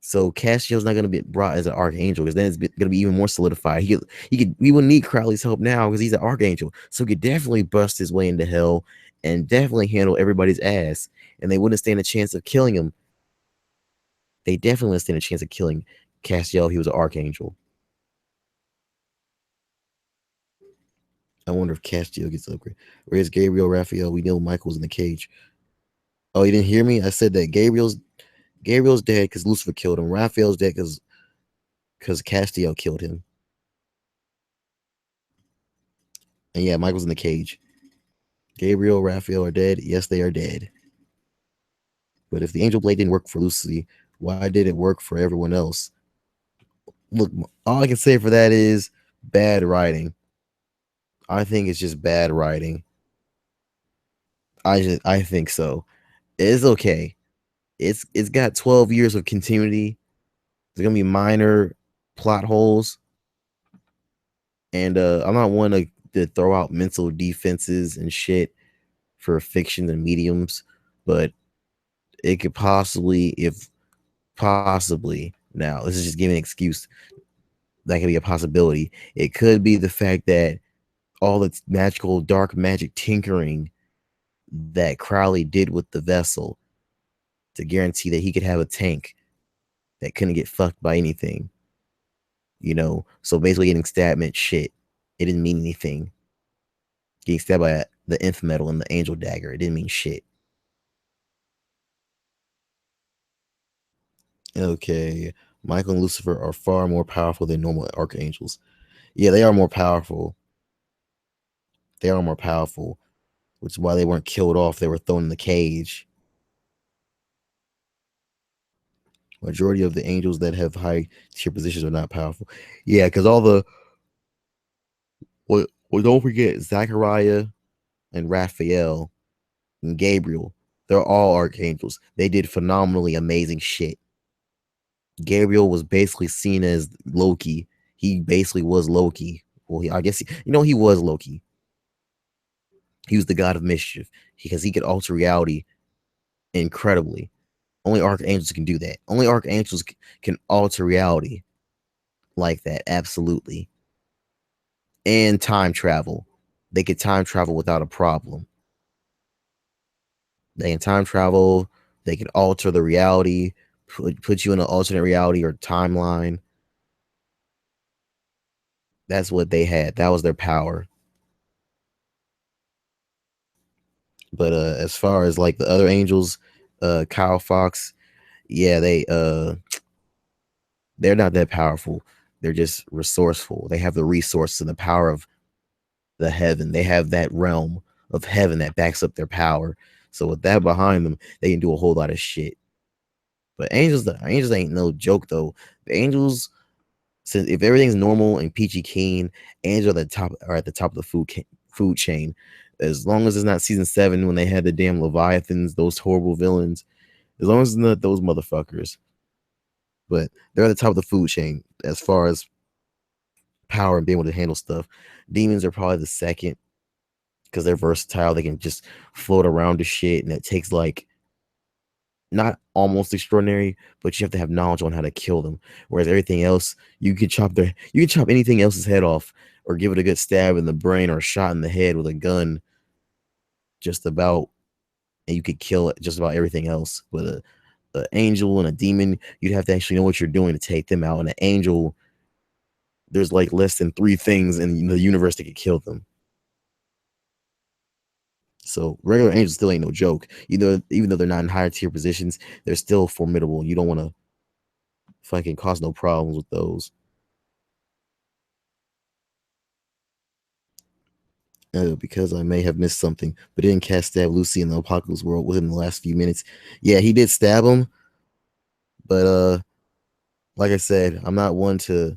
So Cassio's not going to be brought as an archangel because then it's going to be even more solidified. We wouldn't need Crowley's help now because he's an archangel, so he could definitely bust his way into hell and definitely handle everybody's ass, and they wouldn't stand a chance of killing him. They definitely wouldn't stand a chance of killing Castiel. He was an archangel. I wonder if Castiel gets upgraded. Where's Gabriel, Raphael? We know Michael's in the cage. Oh, you didn't hear me? I said that Gabriel's dead because Lucifer killed him. Raphael's dead because Castiel killed him. And yeah, Michael's in the cage. Gabriel, Raphael are dead. Yes, they are dead. But if the angel blade didn't work for Lucy, why did it work for everyone else? Look, all I can say for that is bad writing. I think it's just bad writing. I think so. It's okay. It's got 12 years of continuity. There's gonna be minor plot holes. And I'm not one to throw out mental defenses and shit for fiction and mediums, but it could possibly, now this is just giving an excuse, that could be a possibility. It could be the fact that all the magical dark magic tinkering that Crowley did with the vessel to guarantee that he could have a tank that couldn't get fucked by anything. So basically getting stabbed meant shit. It didn't mean anything. Getting stabbed by the nth metal and the angel dagger, it didn't mean shit. Okay, Michael and Lucifer are far more powerful than normal archangels. Yeah, they are more powerful. They are more powerful, which is why they weren't killed off. They were thrown in the cage. Majority of the angels that have high tier positions are not powerful. Yeah, because all the well, don't forget Zachariah and Raphael and Gabriel. They're all archangels. They did phenomenally amazing shit. Gabriel was basically seen as Loki. He basically was Loki. Well, I guess he was Loki. He was the god of mischief because he could alter reality incredibly. Only archangels can do that. Only archangels can alter reality like that. Absolutely. And time travel. They could time travel without a problem. They can time travel. They can alter the reality, put you in an alternate reality or timeline. That's what they had. That was their power. But as far as like the other angels, Kyle Fox, yeah, they're not that powerful. They're just resourceful. They have the resources and the power of the heaven. They have that realm of heaven that backs up their power. So with that behind them, they can do a whole lot of shit. But angels ain't no joke though. The angels, since if everything's normal and peachy keen, angels are at the top of the food chain. As long as it's not season 7 when they had the damn leviathans, those horrible villains. As long as it's not those motherfuckers, but they're at the top of the food chain as far as power and being able to handle stuff. Demons are probably the second because they're versatile. They can just float around to shit, and it takes like not almost extraordinary, but you have to have knowledge on how to kill them. Whereas everything else, you can chop anything else's head off, or give it a good stab in the brain, or a shot in the head with a gun, just about, and you could kill it just about everything else. But a angel and a demon, you'd have to actually know what you're doing to take them out. And an angel, there's like less than 3 things in the universe that could kill them. So regular angels still ain't no joke. Even though they're not in higher tier positions, they're still formidable. You don't want to fucking cause no problems with those. Because I may have missed something, but didn't Cass stab Lucy in the Apocalypse world within the last few minutes? Yeah, he did stab him, but like I said, I'm not one to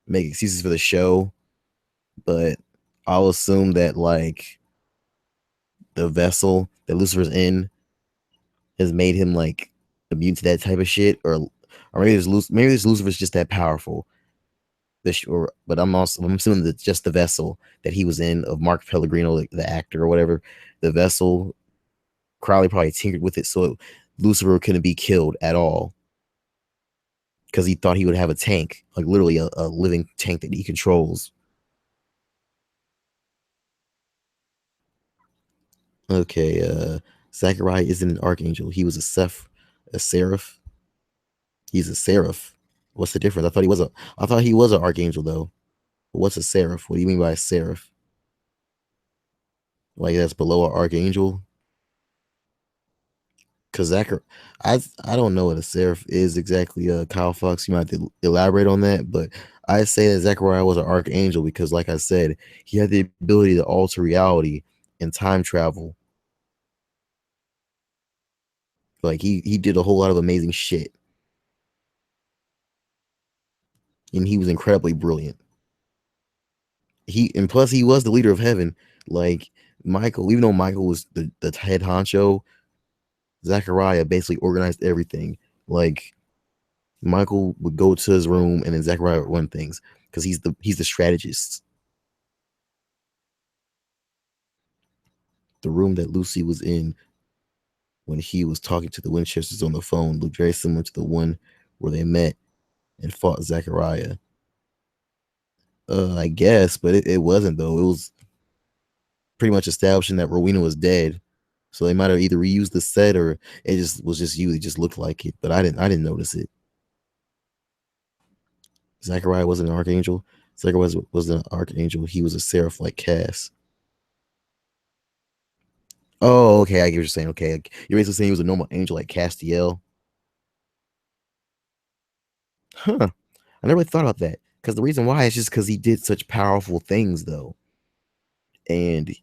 make excuses for the show, but I'll assume that like the vessel that Lucifer's in has made him like immune to that type of shit, or maybe this Lucifer's just that powerful. But I'm assuming that just the vessel that he was in of Mark Pellegrino, the actor or whatever, the vessel Crowley probably tinkered with it so Lucifer couldn't be killed at all because he thought he would have a tank, like literally a living tank that he controls. Okay, Zachariah isn't an archangel. He was a seraph. He's a seraph. What's the difference? I thought he was an archangel though. What's a seraph? What do you mean by a seraph? Like that's below an archangel? Because I don't know what a seraph is exactly. Kyle Fox, you might have to elaborate on that, but I say that Zechariah was an archangel because, like I said, he had the ability to alter reality and time travel. Like he did a whole lot of amazing shit, and he was incredibly brilliant. And plus he was the leader of heaven. Like Michael, even though Michael was the head honcho, Zechariah basically organized everything. Like Michael would go to his room and then Zachariah would run things because he's the strategist. The room that Lucy was in when he was talking to the Winchesters on the phone looked very similar to the one where they met and fought Zachariah. I guess, but it wasn't though. It was pretty much establishing that Rowena was dead. So they might have either reused the set or it just was just you. It just looked like it, but I didn't notice it. Zachariah wasn't an archangel. Zachariah was an archangel. He was a seraph like Cass. Oh, okay. I get what you're saying. Okay. You're basically saying he was a normal angel like Castiel. Huh. I never really thought about that. Because the reason why is just because he did such powerful things, though. And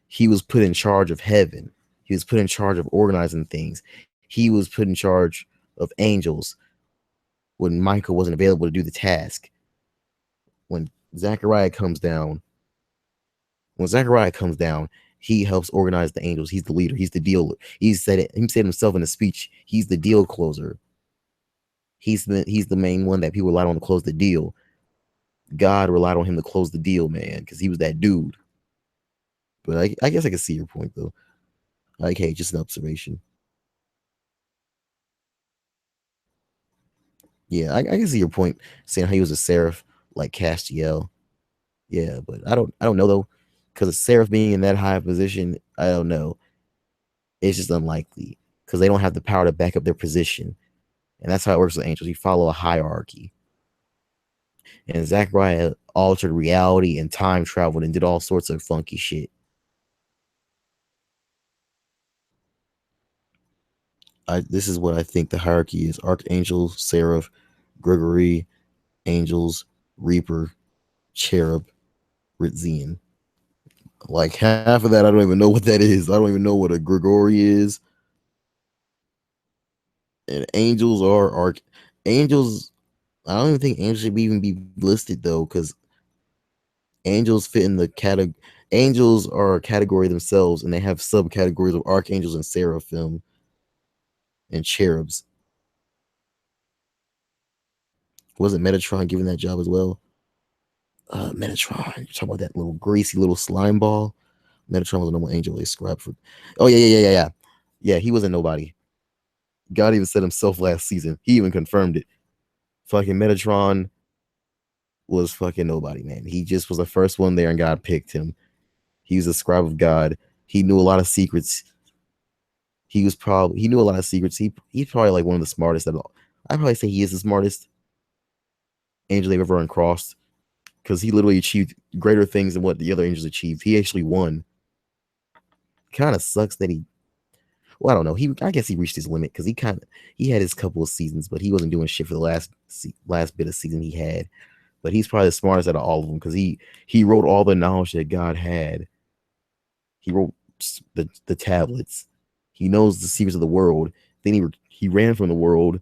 he was put in charge of heaven. He was put in charge of organizing things. He was put in charge of angels when Michael wasn't available to do the task. When Zachariah comes down, when Zachariah comes down, he helps organize the angels. He's the leader. He's the dealer. He said himself in a speech. He's the deal closer. He's the main one that people relied on to close the deal. God relied on him to close the deal, man, because he was that dude. But I guess I can see your point though. Like, hey, just an observation. Yeah, I can see your point saying how he was a seraph like Castiel. Yeah, but I don't know though, because a seraph being in that high of position, I don't know. It's just unlikely because they don't have the power to back up their position, and that's how it works with angels. You follow a hierarchy. And Zachariah altered reality and time traveled and did all sorts of funky shit. This is what I think the hierarchy is: Archangel, Seraph, Gregory, Angels, Reaper, Cherub, Ritzian. Like half of that, I don't even know what that is. I don't even know what a Gregory is. And angels are angels. I don't even think angels should even be listed though, because angels fit in the category. Angels are a category themselves, and they have subcategories of archangels and seraphim and cherubs. Wasn't Metatron given that job as well? Metatron, you're talking about that little greasy little slime ball. Metatron was a normal angel they scribed for. Oh yeah. Yeah, he wasn't nobody. God even said himself last season. He even confirmed it. Fucking Metatron was fucking nobody, man. He just was the first one there, and God picked him. He was a scribe of God. He knew a lot of secrets. He knew a lot of secrets. He's probably like one of the smartest. I'd probably say he is the smartest angel they've ever uncrossed, because he literally achieved greater things than what the other angels achieved. He actually won. Kind of sucks that he. Well, I don't know. I guess he reached his limit because he had his couple of seasons, but he wasn't doing shit for the last bit of season he had. But he's probably the smartest out of all of them, because he wrote all the knowledge that God had. He wrote the tablets. He knows the secrets of the world. Then he ran from the world,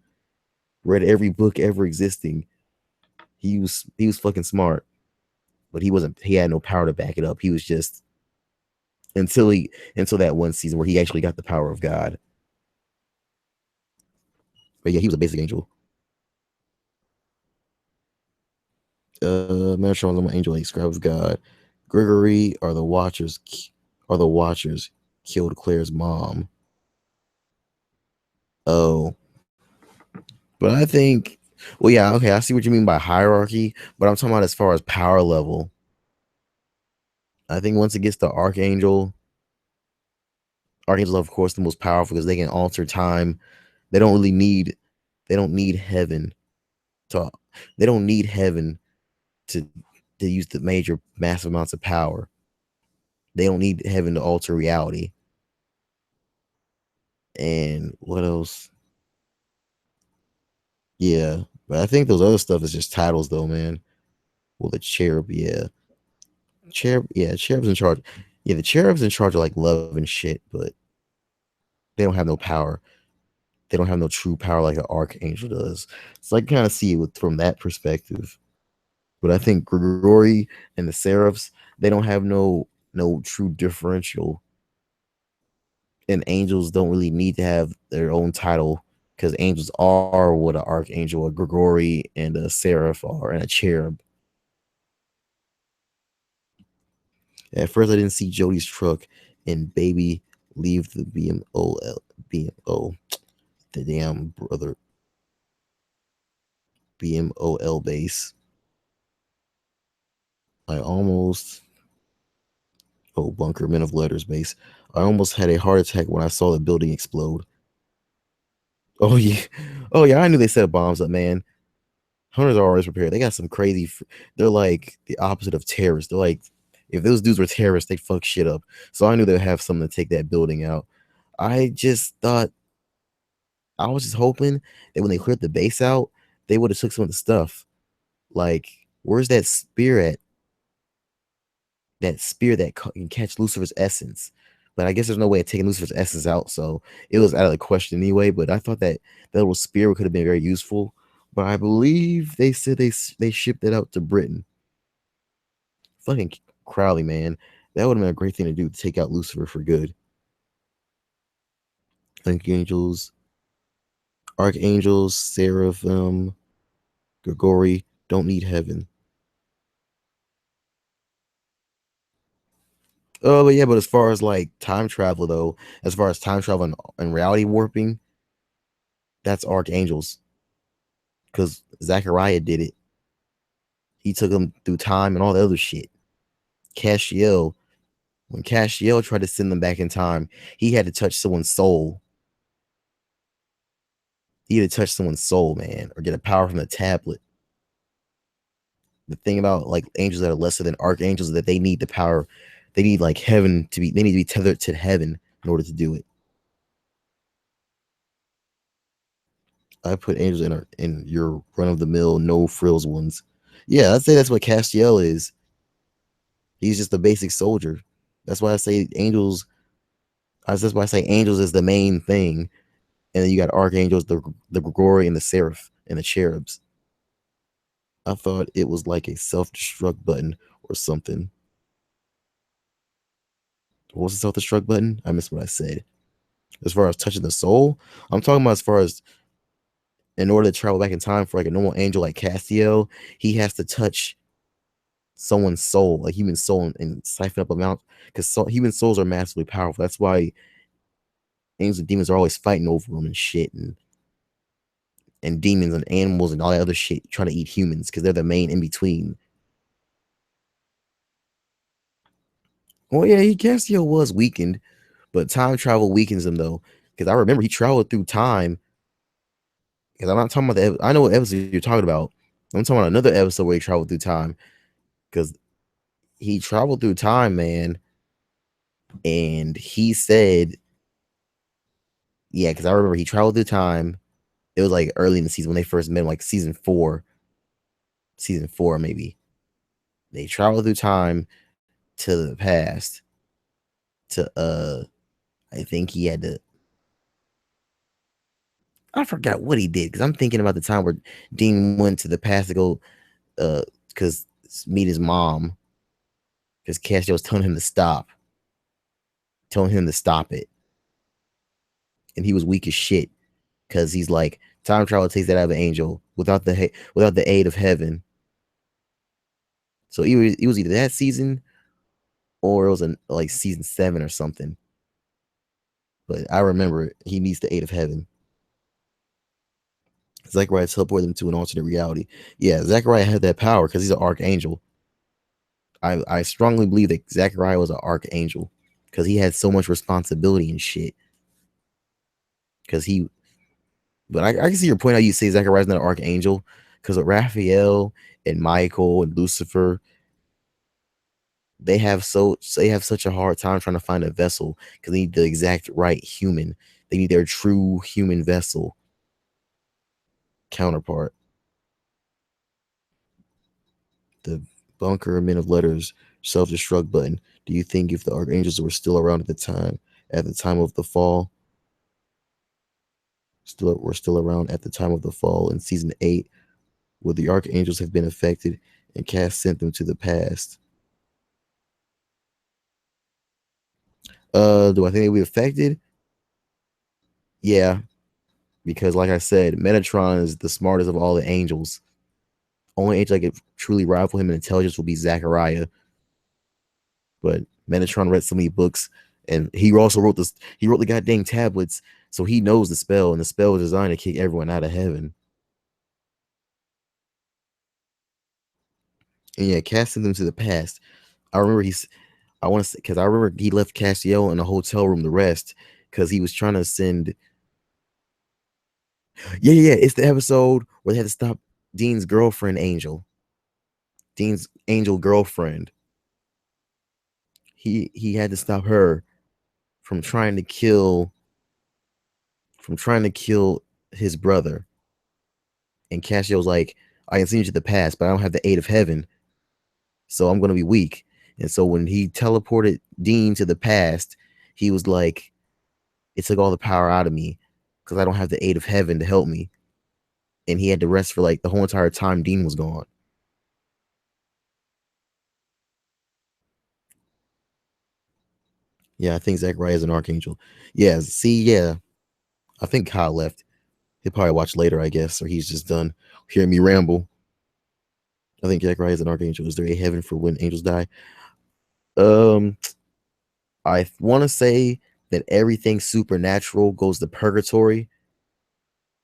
read every book ever existing. He was fucking smart, but he wasn't. He had no power to back it up. He was just until that one season where he actually got the power of God. But yeah, he was a basic angel. Metatron was an angel, like scribe of God. Gregory are the Watchers killed Claire's mom. Oh, but I think, well, yeah, okay, I see what you mean by hierarchy, but I'm talking about as far as power level. I think once it gets to Archangels are of course the most powerful because they can alter time. They don't really need, they don't need heaven to, they don't need heaven to to use the major massive amounts of power. They don't need heaven to alter reality. And what else? Yeah, but I think those other stuff is just titles though, man. Well, the cherub, yeah. Cherub's in charge. Yeah, the cherub's in charge of like love and shit, but they don't have no power. They don't have no true power like an archangel does. So I kind of see it from that perspective. But I think Grigori and the seraphs, they don't have no true differential. And angels don't really need to have their own title, because angels are what an archangel, a Grigori, and a seraph are, and a cherub. At first, I didn't see Jody's truck and baby leave the BMO, the damn brother BMOL base. I almost, bunker men of letters base. I almost had a heart attack when I saw the building explode. Oh yeah, oh yeah, I knew they set bombs up, man. Hunters are always prepared. They got some crazy. They're like the opposite of terrorists. They're like, if those dudes were terrorists, they'd fuck shit up. So I knew they'd have something to take that building out. I just thought I was just hoping that when they cleared the base out, they would have took some of the stuff. Like, where's that spear at? That spear that can catch Lucifer's essence. But I guess there's no way of taking Lucifer's essence out, so it was out of the question anyway. But I thought that little spear could have been very useful. But I believe they said they shipped it out to Britain. Fucking Crowley, man, that would have been a great thing to do to take out Lucifer for good. Archangels, Seraphim, Grigori don't need heaven. Oh, but yeah, but as far as like time travel though, as far as time travel and reality warping, that's archangels, because Zachariah did it. He took them through time and all the other shit. Cashiel, when Cashiel tried to send them back in time, he had to touch someone's soul. He had to touch someone's soul, man, or get a power from the tablet. the thing about like angels that are lesser than archangels is that they need the power. They need like heaven to be. They need to be tethered to heaven in order to do it. I put angels in your run of the mill, no frills ones. Yeah, I'd say that's what Castiel is. He's just a basic soldier. That's why I say angels. That's why I say angels is the main thing, and then you got archangels, the Gregorian, the seraph, and the cherubs. I thought it was like a self destruct button or something. What was the self destruct button? I missed what I said. As far as touching the soul, I'm talking about as far as in order to travel back in time for like a normal angel like Castiel, he has to touch someone's soul, like human soul, and siphon up amount because human souls are massively powerful. That's why angels and demons are always fighting over them and shit, and demons and animals and all that other shit trying to eat humans because they're the main in between. Well, yeah, Castiel was weakened, but time travel weakens him though, because I remember he traveled through time. Because I'm not talking about I know what episode you're talking about. I'm talking about another episode where he traveled through time. Because he traveled through time, man, and he said, yeah, because I remember he traveled through time. It was like early in the season when they first met him, like season four maybe. They traveled through time to the past. To I think he had to. I forgot what he did because I'm thinking about the time where Dean went to the past to go, because meet his mom. Because Cassio was telling him to stop it, and he was weak as shit. Because he's like, time travel takes that out of an angel without the aid of heaven. So it was either that season or it was like season 7 or something. But I remember he needs the aid of heaven. Zechariah teleported him to an alternate reality. Yeah, Zechariah had that power because he's an archangel. I strongly believe that Zechariah was an archangel because he had so much responsibility and shit. Because but I can see your point how you say Zechariah's not an archangel because with Raphael and Michael and Lucifer, they have such a hard time trying to find a vessel because they need the exact right human. They need their true human vessel counterpart. The bunker men of letters self-destruct button. Do you think if the archangels were still around at the time of the fall, still around at the time of the fall in season 8, would the archangels have been affected and Cass sent them to the past? Do I think they would be affected? Yeah, because like I said, Metatron is the smartest of all the angels. Only angel that could truly rival him in intelligence will be Zachariah. But Metatron read so many books, and he also wrote this. He wrote the goddamn tablets, so he knows the spell, and the spell is designed to kick everyone out of heaven. And yeah, casting them to the past. I remember I want to say because I remember he left Castiel in a hotel room to rest because he was trying to send. Yeah. It's the episode where they had to stop Dean's girlfriend, Angel. Dean's angel girlfriend. He had to stop her from trying to kill his brother. And Castiel's like, I can send you to the past, but I don't have the aid of heaven, so I'm gonna be weak. And so when he teleported Dean to the past, he was like, it took all the power out of me because I don't have the aid of heaven to help me. And he had to rest for like the whole entire time Dean was gone. Yeah, I think Zachariah is an archangel. Yeah, see, yeah. I think Kyle left. He'll probably watch later, I guess, or he's just done hearing me ramble. I think Zachariah is an archangel. Is there a heaven for when angels die? Um, I want to say that everything supernatural goes to purgatory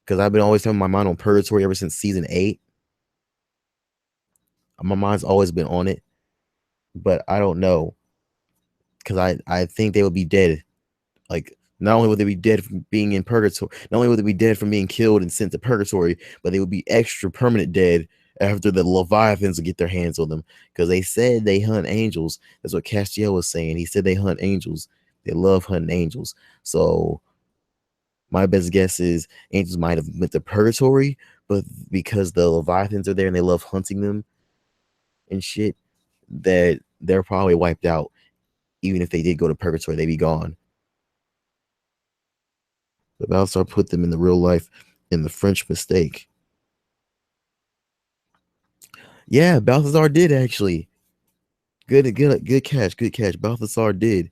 because I've been always having my mind on purgatory ever since season 8. My mind's always been on it, but I don't know because I think they would be dead. Like not only would they be dead from being in purgatory, not only would they be dead from being killed and sent to purgatory, but they would be extra permanent dead after the Leviathans will get their hands on them, because they said they hunt angels. That's what Castiel was saying. He said they hunt angels. They love hunting angels. So my best guess is angels might have went to purgatory, but because the Leviathans are there and they love hunting them and shit, that they're probably wiped out. Even if they did go to purgatory, they'd be gone. But Balthasar put them in the real life in the French mistake. Yeah, Balthasar did actually. Good catch. Good catch. Balthasar did.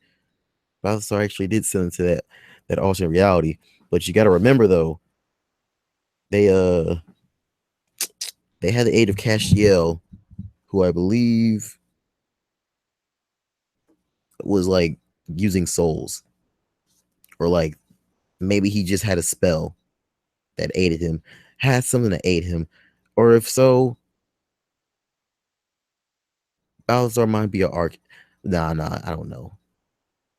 Balthasar actually did send them to that alternate reality. But you got to remember though, they had the aid of Castiel, who I believe was like using souls, or like maybe he just had a spell that aided him, had something to aid him, or if so, Balthasar might be an arch. Nah, I don't know.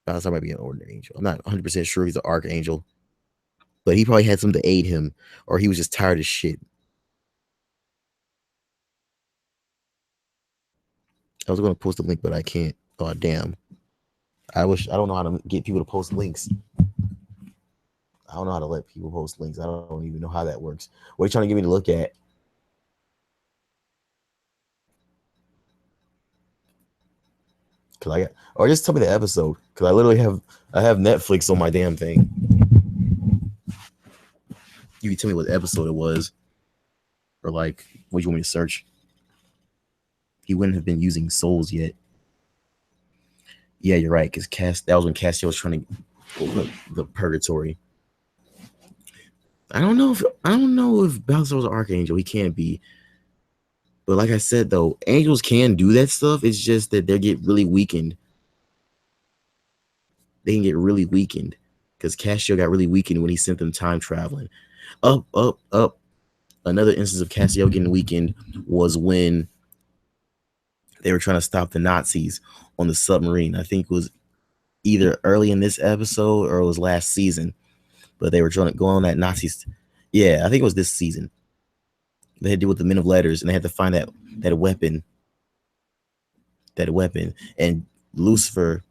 Balthasar might be an ordinary angel. I'm not 100% sure he's an archangel, but he probably had something to aid him, or he was just tired of shit. I was going to post a link, but I can't. Oh, damn. I don't know how to get people to post links. I don't know how to let people post links. I don't even know how that works. What are you trying to get me to look at? Or just tell me the episode, because I have Netflix on my damn thing. You can tell me what episode it was, or like what you want me to search. He wouldn't have been using souls yet. Yeah, you're right. Because that was when Castiel was trying to open the purgatory. I don't know if Balthasar was an archangel. He can't be. But like I said, though, angels can do that stuff. It's just that they get really weakened. They can get really weakened because Castiel got really weakened when he sent them time traveling. Up. Another instance of Castiel getting weakened was when they were trying to stop the Nazis on the submarine. I think it was either early in this episode or it was last season. But they were trying to go on that Nazis. Yeah, I think it was this season. They had to deal with the Men of Letters, and they had to find that weapon. And Lucifer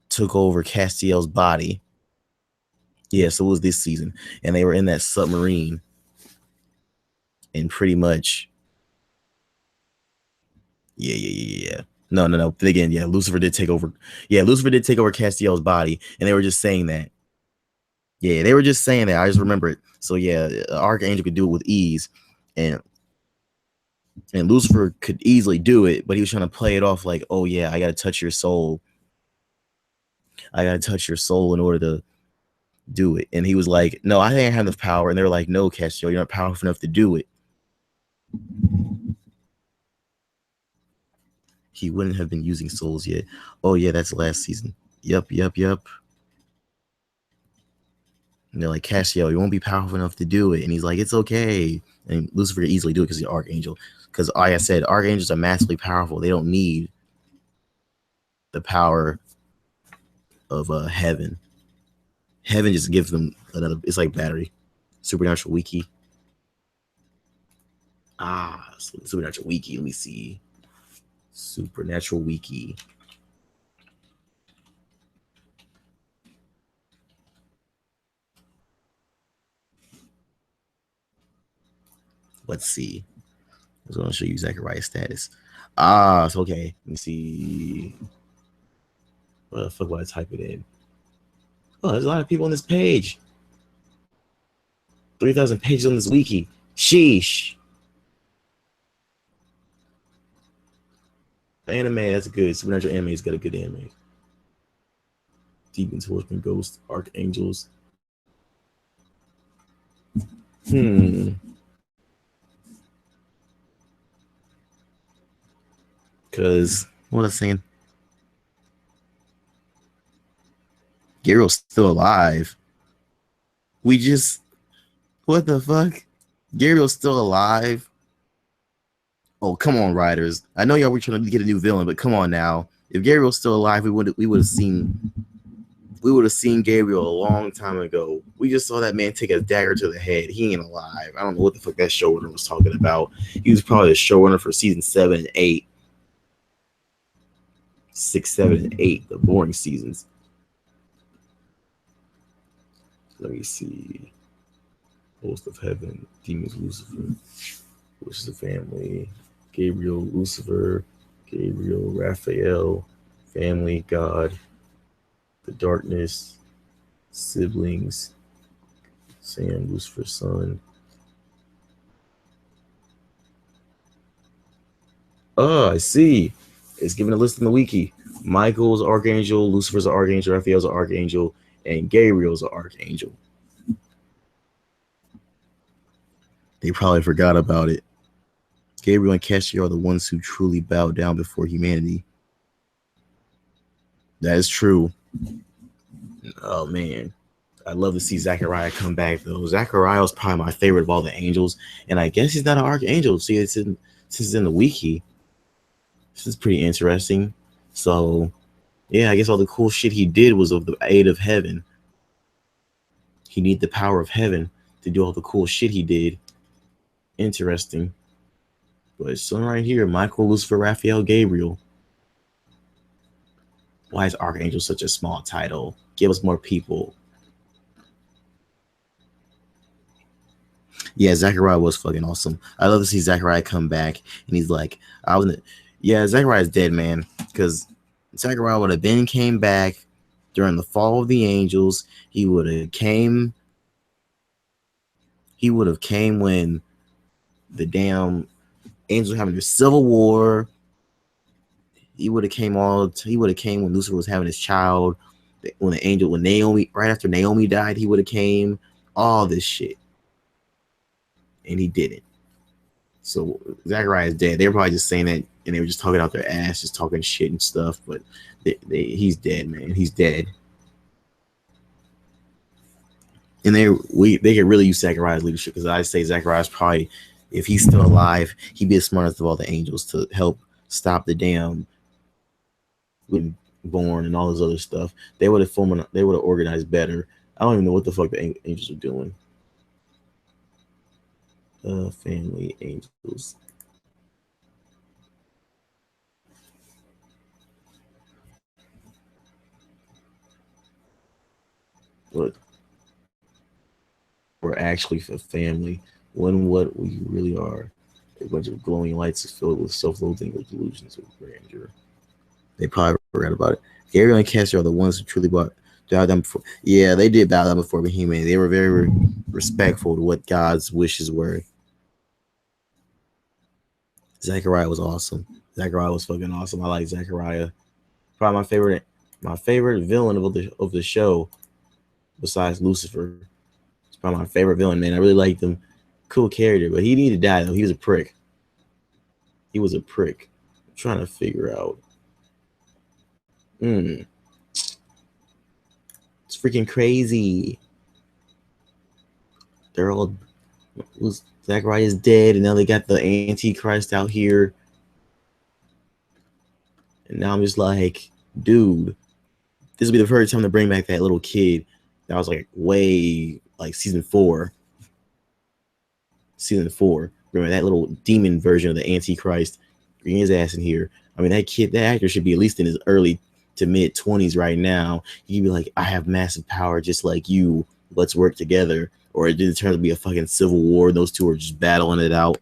took over Castiel's body. Yeah, so it was this season. And they were in that submarine. And pretty much. Yeah. No. But again, yeah, Lucifer did take over. Yeah, Lucifer did take over Castiel's body. And they were just saying that. Yeah, they were just saying that. I just remember it. So yeah, Archangel could do it with ease. And Lucifer could easily do it, but he was trying to play it off like, oh yeah, I gotta touch your soul. I gotta touch your soul in order to do it. And he was like, no, I didn't have enough power. And they were like, no, Castiel, you're not powerful enough to do it. He wouldn't have been using souls yet. Oh yeah, that's last season. Yep. And they're like, Castiel, you won't be powerful enough to do it. And he's like, it's okay. And Lucifer could easily do it because he's the Archangel. Because like I said, Archangels are massively powerful. They don't need the power of heaven. Heaven just gives them another. It's like battery. Supernatural Wiki. Supernatural Wiki. Let me see. Supernatural Wiki. Let's see. I was going to show you Zachariah's status. So okay. Let me see. What the fuck would I type it in? Oh, there's a lot of people on this page. 3,000 pages on this wiki. Sheesh. Anime, that's good. Supernatural anime's got a good anime. Demons, horsemen, ghosts, archangels. Because, what was I saying? Gabriel's still alive. What the fuck? Gabriel's still alive? Oh, come on, writers. I know y'all were trying to get a new villain, but come on now. If Gabriel's still alive, we would have seen we would have seen Gabriel a long time ago. We just saw that man take a dagger to the head. He ain't alive. I don't know what the fuck that showrunner was talking about. He was probably the showrunner for season 7 and 8. 6, 7, and 8, the boring seasons. Let me see. Host of Heaven, Demons, Lucifer, which is the family. Gabriel, Lucifer, Gabriel, Raphael, family, God, the darkness, siblings, Sam, Lucifer's son. Oh, I see. It's given a list in the wiki. Michael's archangel, Lucifer's an archangel, Raphael's an archangel, and Gabriel's an archangel. They probably forgot about it. Gabriel and Castiel are the ones who truly bow down before humanity. That is true. Oh man, I'd love to see Zechariah come back though. Zechariah was probably my favorite of all the angels, and I guess he's not an archangel. See, it's in the wiki. This is pretty interesting. So, yeah, I guess all the cool shit he did was of the aid of heaven. He needed the power of heaven to do all the cool shit he did. Interesting. But it's son right here, Michael, Lucifer, Raphael, Gabriel. Why is archangel such a small title? Give us more people. Yeah, Zechariah was fucking awesome. I love to see Zechariah come back, and he's like, Zechariah's dead, man, because Zechariah would have came back during the fall of the angels. He would have came when the damn angels were having their civil war. He would have came when Lucifer was having his child. When Naomi, right after Naomi died, he would have came. All this shit. And he didn't. So Zechariah is dead. They were probably just saying that, and they were just talking out their ass, just talking shit and stuff. But he's dead, man. He's dead. And they could really use Zechariah's leadership, because I say Zechariah's probably, if he's still alive, he'd be the smartest of all the angels to help stop the damn born and all this other stuff. They would have organized better. I don't even know what the fuck the angels are doing. Family angels. What? We're actually for family. When what we really are. A bunch of glowing lights filled with self-loathing or delusions of grandeur. They probably forgot about it. Gabriel and Cassidy are the ones who truly bowed down before. Yeah, they did bow down before Bohemian. They were very respectful to what God's wishes were. Zechariah was awesome. Zechariah was fucking awesome. I like Zechariah. Probably my favorite villain of the show, besides Lucifer. It's probably my favorite villain, man. I really liked him. Cool character, but he needed to die though. He was a prick. I'm trying to figure out. It's freaking crazy. Zechariah is dead, and now they got the antichrist out here. And now I'm just like, dude, this will be the first time to bring back that little kid that was like way like season 4. Remember that little demon version of the antichrist? Bring his ass in here. I mean, that actor should be at least in his early to mid 20s right now. He'd be like, I have massive power just like you. Let's work together. Or it did turn out to be a fucking civil war. Those two are just battling it out.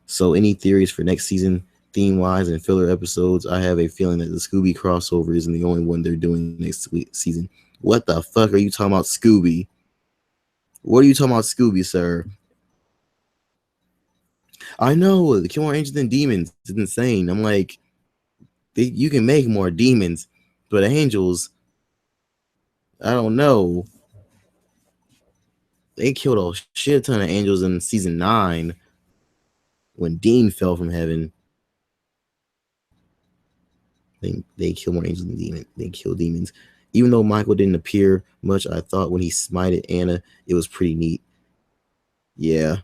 So any theories for next season, theme-wise and filler episodes? I have a feeling that the Scooby crossover isn't the only one they're doing next season. What the fuck are you talking about, Scooby? What are you talking about, Scooby, sir? I know, the kill more angels than demons. It's insane. I'm like, you can make more demons, but angels, I don't know. They killed a shit ton of angels in season 9 when Dean fell from heaven. They kill more angels than demons. They kill demons. Even though Michael didn't appear much, I thought when he smited Anna, it was pretty neat. Yeah.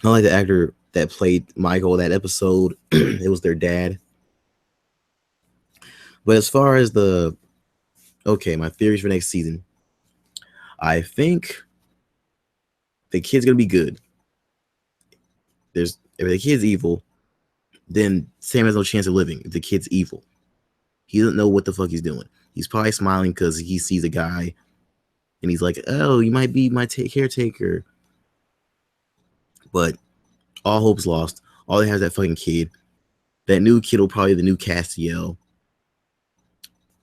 I like the actor that played Michael that episode. It was their dad. But as far as my theories for next season, I think the kid's gonna be good. If the kid's evil, then Sam has no chance of living. If the kid's evil, he doesn't know what the fuck he's doing. He's probably smiling because he sees a guy, and he's like, "Oh, you might be my caretaker." But all hope's lost. All they have is that fucking kid. That new kid will probably be the new Castiel,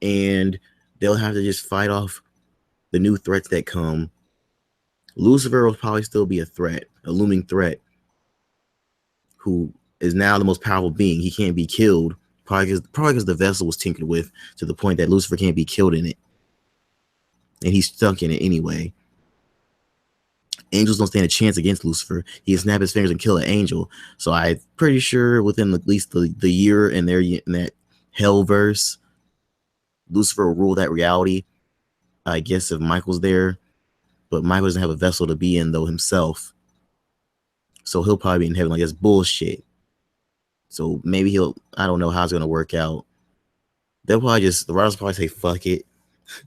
and they'll have to just fight off the new threats that come. Lucifer will probably still be a threat, a looming threat, who is now the most powerful being. He can't be killed, probably because the vessel was tinkered with to the point that Lucifer can't be killed in it, and he's stuck in it anyway. Angels don't stand a chance against Lucifer. He can snap his fingers and kill an angel. So I'm pretty sure within at least the year in that hell verse, Lucifer will rule that reality. I guess if Michael's there, but Michael doesn't have a vessel to be in though himself. So he'll probably be in heaven. Like, that's bullshit. So maybe I don't know how it's gonna work out. The writers will probably say fuck it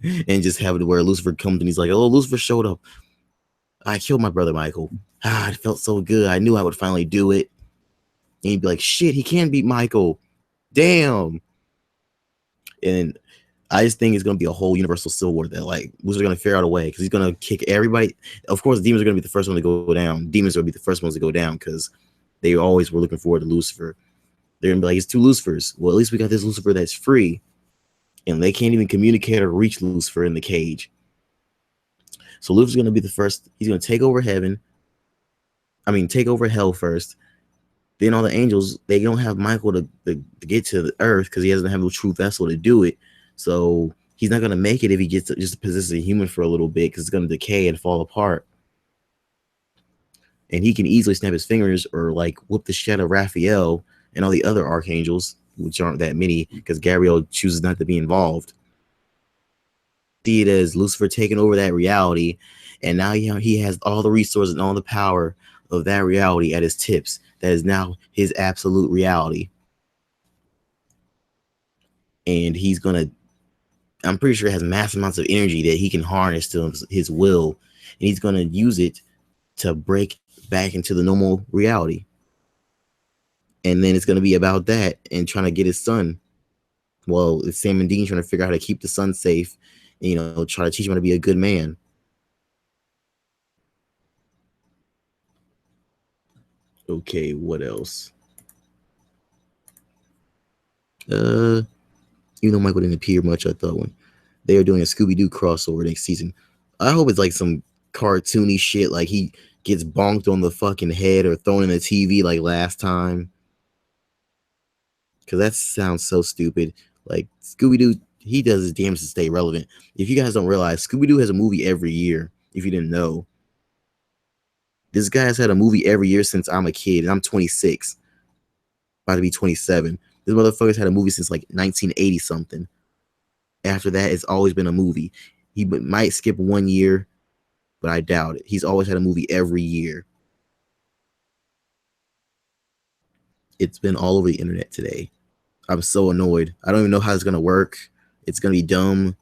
and just have it where Lucifer comes and he's like, "Oh, Lucifer showed up. I killed my brother Michael. It felt so good. I knew I would finally do it." And he'd be like, "Shit, he can beat Michael. Damn." And I just think it's gonna be a whole universal civil war that like Lucifer's gonna figure out a way because he's gonna kick everybody. Of course, demons are gonna be the first one to go down. Demons are gonna be the first ones to go down because they always were looking forward to Lucifer. They're gonna be like, "It's two Lucifers." Well, at least we got this Lucifer that's free, and they can't even communicate or reach Lucifer in the cage. So Lucifer's gonna be the first. He's gonna take over take over hell first. Then all the angels, they don't have Michael to get to the earth because he doesn't have a true vessel to do it. So he's not gonna make it if he gets just possessed as a human for a little bit because it's gonna decay and fall apart. And he can easily snap his fingers or like whoop the shit out of Raphael and all the other archangels, which aren't that many because Gabriel chooses not to be involved. See it as Lucifer taking over that reality, and now he has all the resources and all the power of that reality at his tips. That is now his absolute reality. And I'm pretty sure it has massive amounts of energy that he can harness to his will, and he's gonna use it to break back into the normal reality. And then it's gonna be about that and trying to get his son. Well, it's Sam and Dean trying to figure out how to keep the son safe, and, try to teach him how to be a good man. Okay, what else? Even though Michael didn't appear much, I thought when they were doing a Scooby-Doo crossover next season, I hope it's like some cartoony shit, like he gets bonked on the fucking head or thrown in the TV like last time. Because that sounds so stupid. Like Scooby-Doo, he does his damnedest to stay relevant. If you guys don't realize, Scooby-Doo has a movie every year. If you didn't know, this guy has had a movie every year since I'm a kid, and I'm 26, about to be 27. This motherfucker's had a movie since like 1980 something. After that, it's always been a movie. He might skip 1 year, but I doubt it. He's always had a movie every year. It's been all over the internet today. I'm so annoyed. I don't even know how it's gonna work. It's gonna be dumb.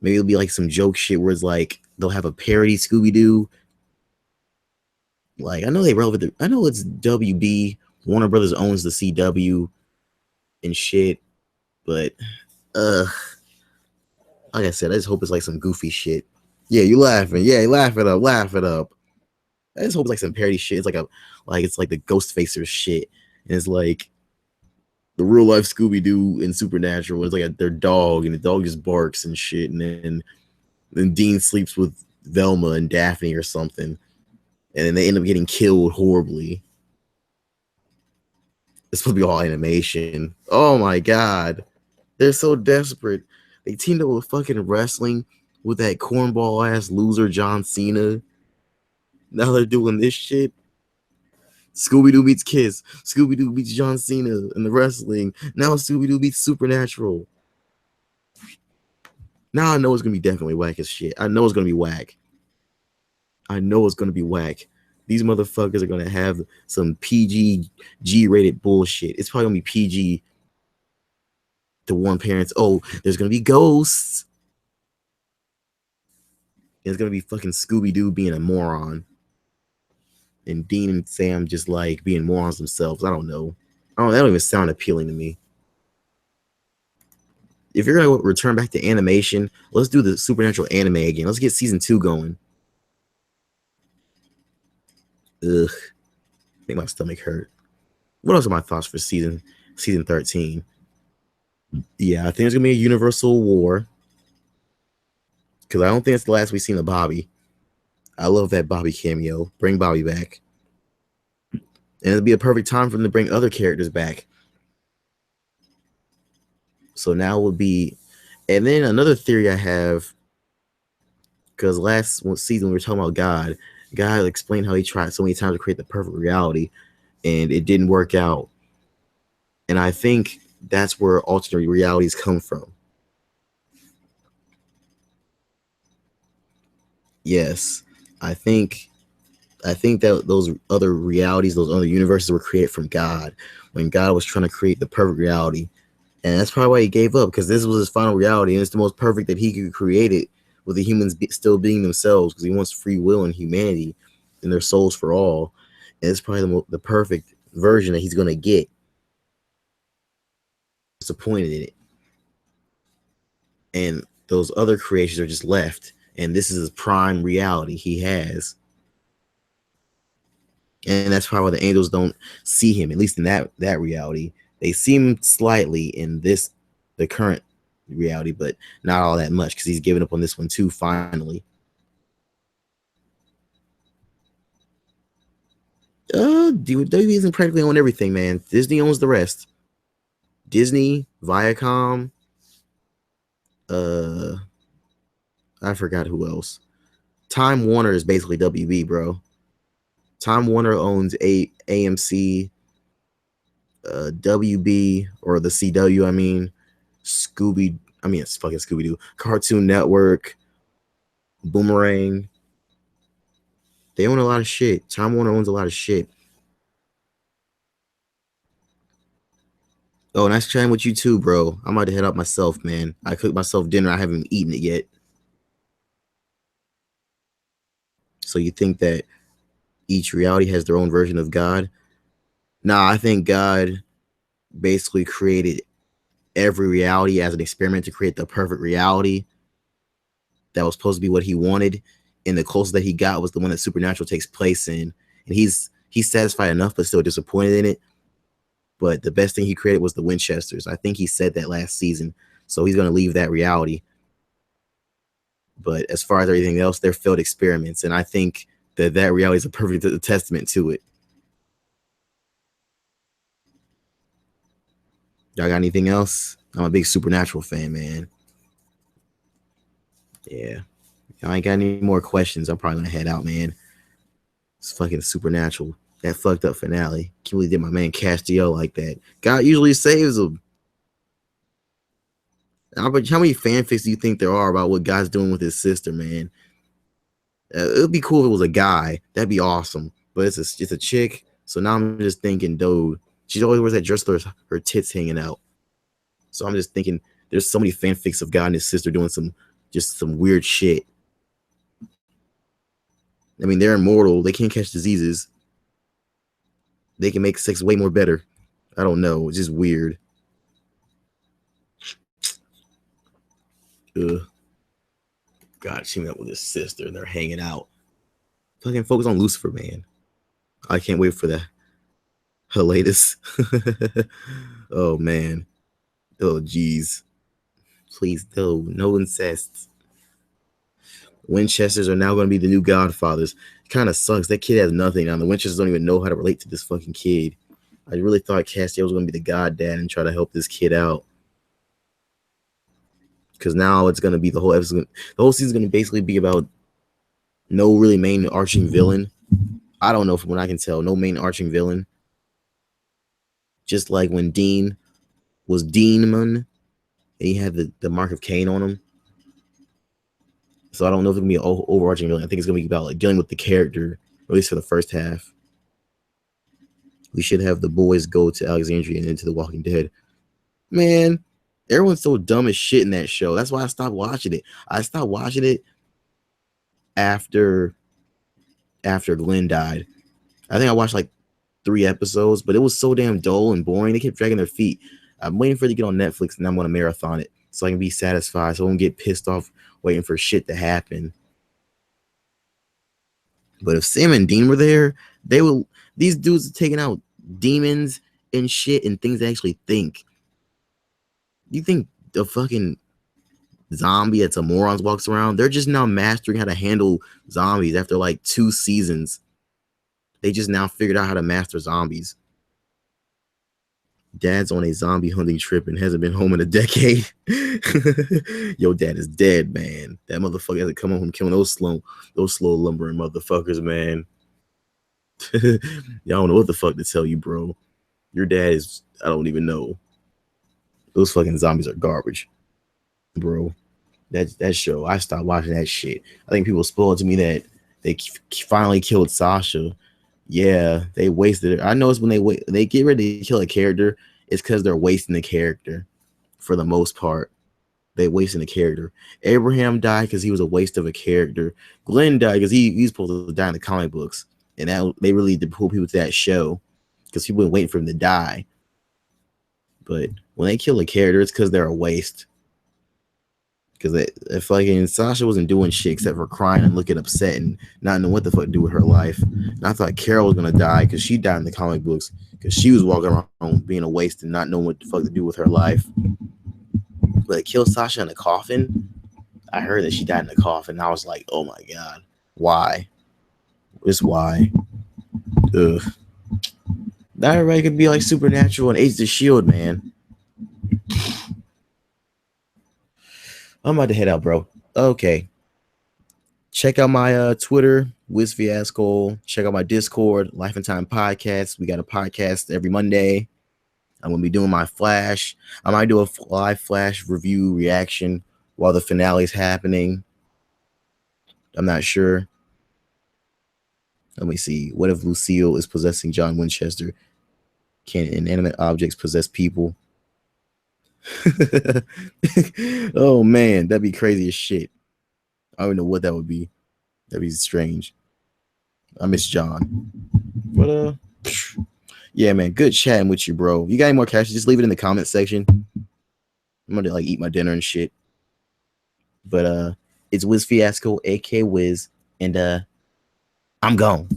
Maybe it'll be like some joke shit where it's like they'll have a parody Scooby-Doo. Like I know I know it's WB. Warner Brothers owns the CW and shit, but like I said, I just hope it's like some goofy shit. Yeah, you laughing? Yeah, laugh it up, laugh it up. I just hope it's like some parody shit. It's like the Ghost Facers shit, and it's like the real life Scooby Doo and Supernatural. It's like their dog, and the dog just barks and shit, and then Dean sleeps with Velma and Daphne or something, and then they end up getting killed horribly. It's supposed to be all animation. Oh my god, they're so desperate. They teamed up with fucking wrestling with that cornball ass loser John Cena. Now they're doing this shit. Scooby-Doo beats Kiss. Scooby-Doo beats John Cena in the wrestling. Now Scooby-Doo beats Supernatural. Now I know it's gonna be definitely whack as shit. I know it's gonna be whack. I know it's gonna be whack. These motherfuckers are gonna have some PG G-rated bullshit. It's probably gonna be PG. to warn parents, oh, there's gonna be ghosts. It's gonna be fucking Scooby-Doo being a moron. And Dean and Sam just like being morons themselves. I don't know. That don't even sound appealing to me. If you're gonna return back to animation, let's do the supernatural anime again. Let's get season 2 going. Ugh, make my stomach hurt. What else are my thoughts for season 13? Yeah, I think there's gonna be a universal war. Because I don't think it's the last we've seen of Bobby. I love that Bobby cameo. Bring Bobby back. And it'll be a perfect time for them to bring other characters back. So now would be, and then another theory I have, because last season we were talking about God. God explained how he tried so many times to create the perfect reality, and it didn't work out. And I think that's where alternate realities come from. Yes, I think that those other realities, those other universes were created from God when God was trying to create the perfect reality. And that's probably why he gave up, because this was his final reality, and it's the most perfect that he could create it, with the humans still being themselves, because he wants free will and humanity and their souls for all. And it's probably the perfect version that he's going to get. Disappointed in it. And those other creations are just left, and this is his prime reality he has. And that's probably why the angels don't see him, at least in that reality. They see him slightly in the current reality, but not all that much, because he's given up on this one too, finally. WWE isn't practically on everything, man. Disney owns the rest. Disney, Viacom, I forgot who else. Time Warner is basically WB, bro. Time Warner owns AMC, WB, or the CW, I mean, it's fucking Scooby-Doo, Cartoon Network, Boomerang. They own a lot of shit. Time Warner owns a lot of shit. Oh, nice chatting with you too, bro. I'm about to head up myself, man. I cooked myself dinner. I haven't eaten it yet. So you think that each reality has their own version of God? Nah, I think God basically created every reality as an experiment to create the perfect reality that was supposed to be what he wanted. And the closest that he got was the one that Supernatural takes place in. And he's satisfied enough, but still disappointed in it. But the best thing he created was the Winchesters. I think he said that last season. So he's going to leave that reality. But as far as everything else, they're failed experiments. And I think that reality is a perfect testament to it. Y'all got anything else? I'm a big Supernatural fan, man. Yeah. Y'all ain't got any more questions. I'm probably going to head out, man. It's fucking Supernatural. That fucked up finale. Can't believe did my man Castiel like that. God usually saves him. How many fanfics do you think there are about what God's doing with his sister, man? It would be cool if it was a guy. That'd be awesome. But it's a chick. So now I'm just thinking, dude, she always wears that dress with her tits hanging out. So I'm just thinking, there's so many fanfics of God and his sister doing some weird shit. I mean, they're immortal. They can't catch diseases. They can make sex way more better. I don't know. It's just weird. Ugh. God, teaming up with his sister and they're hanging out. Fucking focus on Lucifer, man. I can't wait for that. Her latest. Oh, man. Oh, jeez. Please, no incest. Winchesters are now going to be the new Godfathers. It kind of sucks. That kid has nothing now. The Winchesters don't even know how to relate to this fucking kid. I really thought Castiel was going to be the god dad and try to help this kid out. Because now it's going to be the whole episode. The whole season is going to basically be about no really main arching villain. I don't know from what I can tell. No main arching villain. Just like when Dean was Demon and he had the mark of Cain on him. So I don't know if it's going to be an overarching villain. I think it's going to be about like dealing with the character, at least for the first half. We should have the boys go to Alexandria and into The Walking Dead. Man, Everyone's so dumb as shit in that show. That's why I stopped watching it. I stopped watching it after Glenn died. I think I watched like 3 episodes, but it was so damn dull and boring. They kept dragging their feet. I'm waiting for it to get on Netflix, and I'm gonna marathon it so I can be satisfied. So I won't get pissed off waiting for shit to happen. But if Sam and Dean were there, they will. These dudes are taking out demons and shit and things they actually think. You think the fucking zombie that's a morons walks around? They're just now mastering how to handle zombies after like 2 seasons. They just now figured out how to master zombies. Dad's on a zombie hunting trip and hasn't been home in a decade. Yo, dad is dead, man. That motherfucker hasn't come home from killing those slow lumbering motherfuckers, man. Y'all don't know what the fuck to tell you, bro. Your dad is, I don't even know. Those fucking zombies are garbage, bro. That show, I stopped watching that shit. I think people spoiled to me that they finally killed Sasha. Yeah, they wasted it. I know it's when they get ready to kill a character, it's because they're wasting the character. For the most part, they wasting the character. Abraham died because he was a waste of a character. Glenn died because he's supposed to die in the comic books, and that they really did pull people to that show because people been waiting for him to die. But when they kill a character, it's because they're a waste. Because if fucking Sasha wasn't doing shit except for crying and looking upset and not knowing what the fuck to do with her life. And I thought Carol was gonna die because she died in the comic books because she was walking around being a waste and not knowing what the fuck to do with her life. But it killed Sasha in a coffin. I heard that she died in a coffin. And I was like, oh my god, why? Just why? Ugh. Not everybody could be like Supernatural and Agents of S.H.I.E.L.D., man. I'm about to head out, bro. Okay. Check out my Twitter, Wiz Fiasco. Check out my Discord, Life and Time Podcast. We got a podcast every Monday. I'm going to be doing my Flash. I might do a live Flash review reaction while the finale is happening. I'm not sure. Let me see. What if Lucille is possessing John Winchester? Can inanimate objects possess people? Oh man, that'd be crazy as shit. I don't know what that would be. That'd be strange. I miss John. But yeah, man, good chatting with you, bro. You got any more questions? Just leave it in the comment section. I'm gonna like eat my dinner and shit. But it's Wiz Fiasco, aka Wiz, and I'm gone.